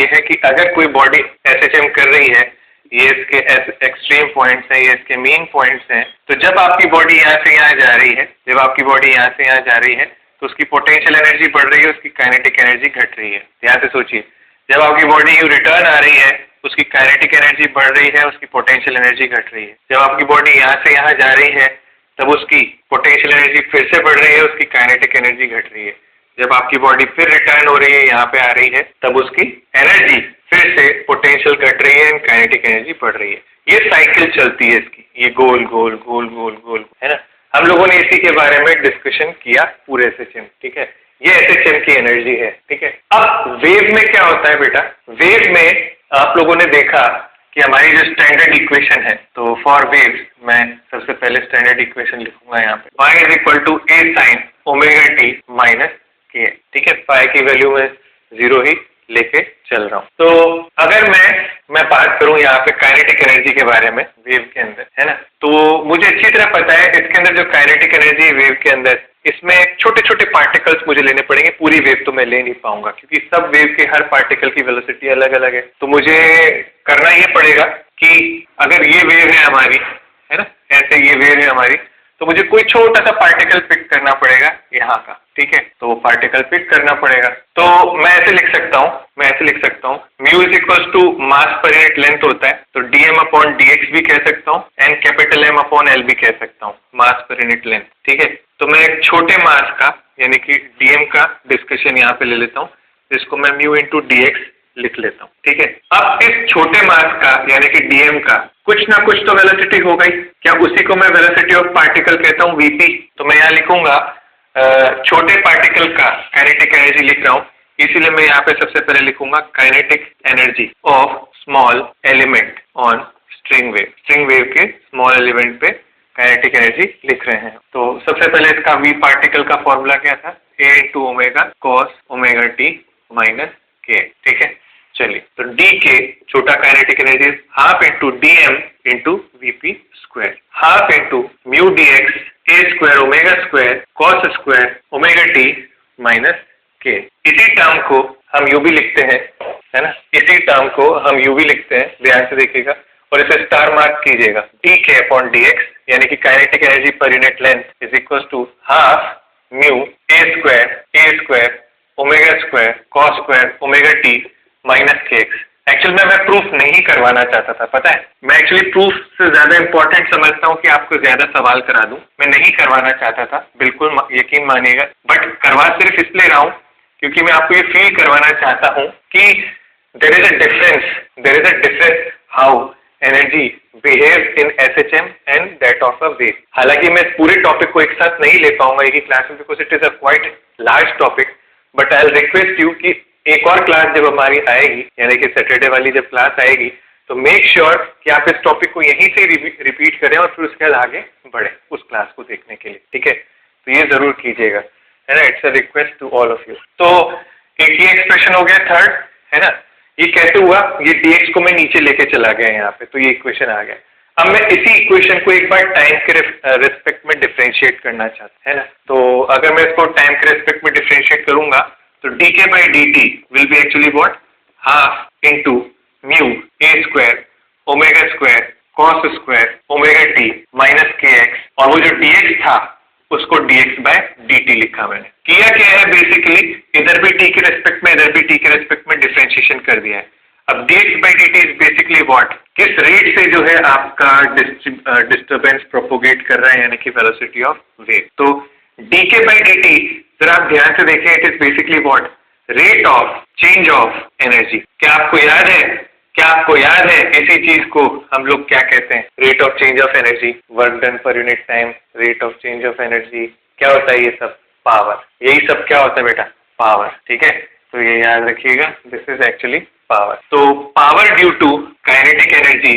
है, कि अगर कोई बॉडी SHM कर रही है, ये इसके एक्सट्रीम पॉइंट्स हैं, ये इसके मेन पॉइंट्स हैं, तो जब आपकी बॉडी यहाँ से यहाँ जा रही है, तो उसकी पोटेंशियल एनर्जी बढ़ रही है, उसकी काइनेटिक एनर्जी घट रही है। ध्यान से सोचिए, जब आपकी बॉडी यू रिटर्न आ रही है, उसकी काइनेटिक एनर्जी बढ़ रही है, उसकी पोटेंशियल एनर्जी घट रही है। जब आपकी बॉडी यहाँ से यहाँ जा रही है, तब उसकी पोटेंशियल एनर्जी फिर से बढ़ रही है, उसकी काइनेटिक एनर्जी घट रही है। जब आपकी बॉडी फिर रिटर्न हो रही है, यहाँ पे आ रही है, तब उसकी एनर्जी फिर से पोटेंशियल घट रही है एंड काइनेटिक एनर्जी बढ़ रही है। ये साइकिल चलती है इसकी, ये गोल गोल गोल गोल गोल, है ना। हम लोगों ने इसी के बारे में डिस्कशन किया पूरे SHM। ठीक है, ये SHM की एनर्जी है। ठीक है, अब वेव में क्या होता है बेटा, वेव में आप लोगों ने देखा कि हमारी जो स्टैंडर्ड इक्वेशन है, तो फॉर वेव्स मैं सबसे पहले स्टैंडर्ड इक्वेशन लिखूंगा यहाँ पे, y = a sin omega t - k। ठीक है, पाई की वैल्यू में 0 ही लेके चल रहा हूँ। तो अगर मैं बात करूँ यहाँ पे काइनेटिक एनर्जी के बारे में वेव के अंदर, है ना, तो मुझे अच्छी तरह पता है इसके अंदर जो काइनेटिक एनर्जी है वेव के अंदर, इसमें छोटे छोटे पार्टिकल्स मुझे लेने पड़ेंगे। पूरी वेव तो मैं ले नहीं पाऊंगा, क्योंकि सब वेव के हर पार्टिकल की वेलोसिटी अलग अलग है। तो मुझे करना ये पड़ेगा कि अगर ये वेव है हमारी, है ना, ऐसे ये वेव है हमारी, तो मुझे कोई छोटा सा पार्टिकल पिक करना पड़ेगा यहाँ का, ठीक है। तो वो पार्टिकल पिक करना पड़ेगा, तो मैं ऐसे लिख सकता हूँ mu is equal to mass per unit length होता है, तो dm अपॉन dx भी कह सकता हूँ and capital M upon L भी कह सकता हूँ, मास पर यूनिट लेंथ, ठीक है। तो मैं एक छोटे मास का यानी कि dm का डिस्कशन यहाँ पे ले लेता हूँ, जिसको मैं म्यू इंटू dx लिख लेता हूँ, ठीक है। अब इस छोटे मास का यानी कि dm का कुछ ना कुछ तो वेलोसिटी होगा ही, क्या उसी को मैं वेलोसिटी ऑफ पार्टिकल कहता हूँ vp। तो मैं यहाँ लिखूंगा छोटे पार्टिकल का काइनेटिक एनर्जी लिख रहा हूँ, इसीलिए मैं यहाँ पे सबसे पहले लिखूंगा kinetic energy of small element on string wave के स्मॉल एलिमेंट पे काइनेटिक एनर्जी लिख रहे हैं। तो सबसे पहले इसका v पार्टिकल का फॉर्मूला क्या था, a into omega cos omega t minus के, ठीक है। चलिए, तो d के छोटा kinetic energy half into dm into VP square, half into mu dx a square omega square cos square omega t minus के। इसी टर्म को हम यू भी लिखते हैं, है ना, इसी टर्म को हम यू भी लिखते हैं, ध्यान से देखिएगा और इसे स्टार मार्क कीजिएगा। D k upon d x यानी कि kinetic energy per unit length is equal to half mu a square omega square cos square omega t minus k x. Actual में मैं प्रूफ नहीं करवाना चाहता था, पता है, मैं एक्चुअली प्रूफ से ज्यादा इंपॉर्टेंट समझता हूँ कि आपको ज्यादा सवाल करा दूं, मैं नहीं करवाना चाहता था, बिल्कुल यकीन मानिएगा, बट करवा सिर्फ इसलिए रहा हूँ क्योंकि मैं आपको ये फील करवाना चाहता हूँ कि there is a difference how energy behave in SHM and that of a wave. हालांकि मैं पूरे टॉपिक को एक साथ नहीं ले पाऊंगा एक ही क्लास में because it is a quite large topic, but I will request you कि एक और क्लास जब हमारी आएगी यानी कि सैटरडे वाली जब क्लास आएगी तो मेक श्योर कि आप इस टॉपिक को यहीं से रिपीट करें और फिर उसके बाद आगे बढ़े उस क्लास को देखने के लिए, ठीक है। तो ये जरूर कीजिएगा, है ना, it's a request to all of you. तो एक ये एक्सप्रेशन हो गया थर्ड, है ना, ये कैसे हुआ, ये dx को मैं नीचे लेके चला गया यहाँ पे, तो ये इक्वेशन आ गया। अब मैं इसी इक्वेशन को एक बार टाइम के रिस्पेक्ट में डिफरेंशिएट करना चाहता है ना, तो अगर मैं इसको टाइम के रिस्पेक्ट में डिफरेंशिएट करूंगा तो dk by dt will be actually what, half into mu a square omega square cos square omega t minus kx, और वो जो dx था उसको dx by dt लिखा मैंने। किया क्या है, बेसिकली इधर भी t के रेस्पेक्ट में इधर भी t के रेस्पेक्ट में डिफरेंशिएशन कर दिया है। अब dx by dt is basically what, किस रेट से जो है आपका डिस्टर्बेंस प्रोपोगेट कर रहा है यानी कि वेलोसिटी ऑफ वेव। तो dk by dt जरा आप ध्यान से देखिए, it is basically what, rate of change of energy. क्या आपको याद है इसी चीज को हम लोग क्या कहते हैं, rate of change of energy, work done per unit time, rate of change of energy, क्या होता है ये सब, पावर, यही सब क्या होता है बेटा, पावर, ठीक है। तो ये याद रखिएगा, दिस इज एक्चुअली पावर। तो power due to kinetic energy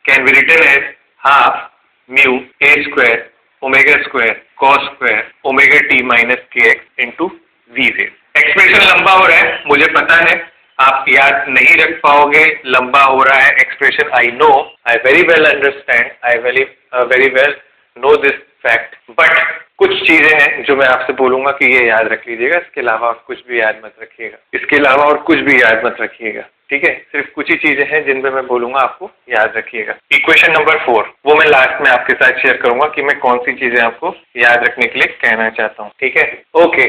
can be written as half mu a square omega square cos square omega t minus k x into v wave. Expression लंबा हो रहा है, मुझे पता है, आप याद नहीं रख पाओगे, लंबा हो रहा है expression, I know, I very well understand, I very well know this fact, but कुछ चीजें हैं जो मैं आपसे बोलूंगा कि ये याद रख लीजिएगा, इसके अलावा और कुछ भी याद मत रखिएगा, ठीक है। सिर्फ कुछ ही चीजें हैं जिनमें मैं बोलूंगा आपको याद रखिएगा। इक्वेशन नंबर 4 वो मैं लास्ट में आपके साथ शेयर करूंगा कि मैं कौन सी चीजें आपको याद रखने के लिए कहना चाहता हूँ, ठीक है। ओके,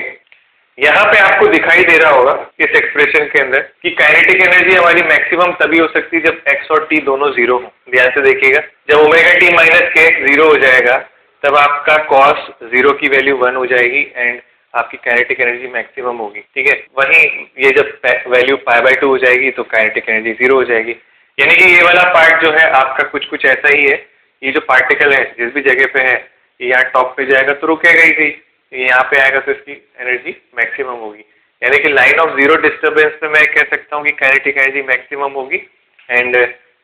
यहाँ पे आपको दिखाई दे रहा होगा इस एक्सप्रेशन के अंदर कि काइनेटिक एनर्जी हमारी मैक्सिमम तभी हो सकती है जब x और t दोनों जीरो हो। ध्यान से देखिएगा, जब omega t minus k x zero हो जाएगा तब आपका कॉस जीरो की वैल्यू 1 हो जाएगी एंड आपकी काइनेटिक एनर्जी मैक्सिमम होगी, ठीक है। वहीं ये जब वैल्यू π/2 हो जाएगी तो काइनेटिक एनर्जी 0 हो जाएगी, यानी कि ये वाला पार्ट जो है आपका कुछ ऐसा ही है। ये जो पार्टिकल है जिस भी जगह पे है, ये यहाँ टॉप पे जाएगा तो रुकेगा ही नहीं, यहाँ पे आएगा तो इसकी एनर्जी मैक्सिमम होगी, यानी कि लाइन ऑफ जीरो डिस्टर्बेंस पे मैं कह सकता हूँ कि काइनेटिक एनर्जी मैक्सिमम होगी एंड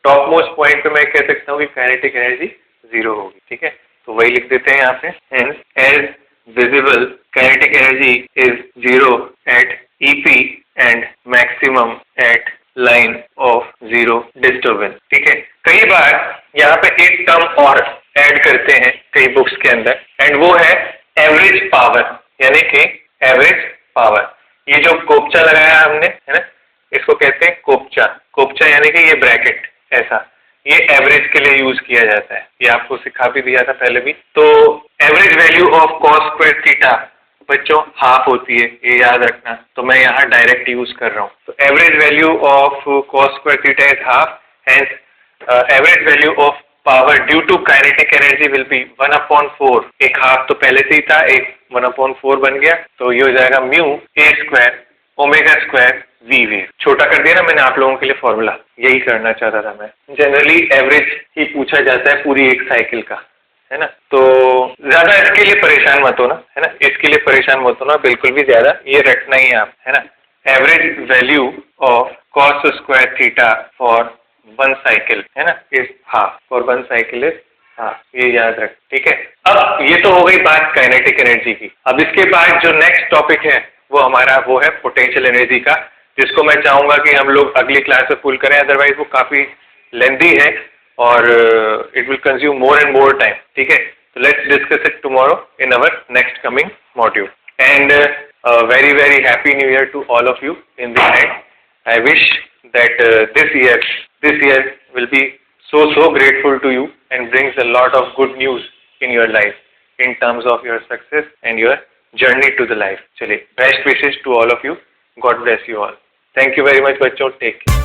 टॉप मोस्ट पॉइंट पे मैं कह सकता हूँ कि काइनेटिक एनर्जी 0 होगी, ठीक है। तो वही लिख देते हैं यहाँ पे, and as visible kinetic energy is 0 at EP and maximum at line of zero disturbance, ठीक है। कई बार यहाँ पे एक टर्म और ऐड करते हैं कई बुक्स के अंदर एंड वो है एवरेज पावर, यानी कि एवरेज पावर। ये जो कोपचा लगाया हमने, है ना, इसको कहते हैं कोपचा यानी कि ये ब्रैकेट ऐसा, ये एवरेज के लिए यूज किया जाता है, ये आपको सिखा भी दिया था पहले भी। तो average value of cos square theta बच्चों हाफ होती है, ये याद रखना। तो मैं यहाँ डायरेक्ट यूज कर रहा हूँ। तो average value of cos square theta is half, hence average value of power due to kinetic energy will be 1/4। एक हाफ तो पहले से ही था, एक 1/4 बन गया, तो ये हो जाएगा mu a square omega square v wave. छोटा कर दिया ना मैंने आप लोगों के लिए फॉर्मूला, यही करना चाहता था मैं। जनरली एवरेज ही पूछा जाता है पूरी एक साइकिल का, है ना। तो ज्यादा इसके लिए परेशान मत हो ना, है ना, इसके लिए परेशान मत हो ना बिल्कुल भी ज्यादा, ये रखना ही आप, है ना। Average value of cos square theta for 1 cycle, है ना, is half, for 1 cycle is half, ये याद रख, ठीक है। अब ये तो हो गई बात काइनेटिक एनर्जी की। अब इसके बाद जो नेक्स्ट टॉपिक है वो हमारा वो है पोटेंशियल एनर्जी का, जिसको मैं चाहूंगा कि हम लोग अगली क्लास में पुल करें, अदरवाइज वो काफी लेंथी है और it will consume more and more time, ठीक है। तो let's discuss it tomorrow in our next coming module. And very very happy new year to all of you in this night. I wish that this year will be so grateful to you and brings a lot of good news in your life in terms of your success and your journey to the life. चलिए, best wishes to all of you. God bless you all. Thank you very much बच्चों. Take care.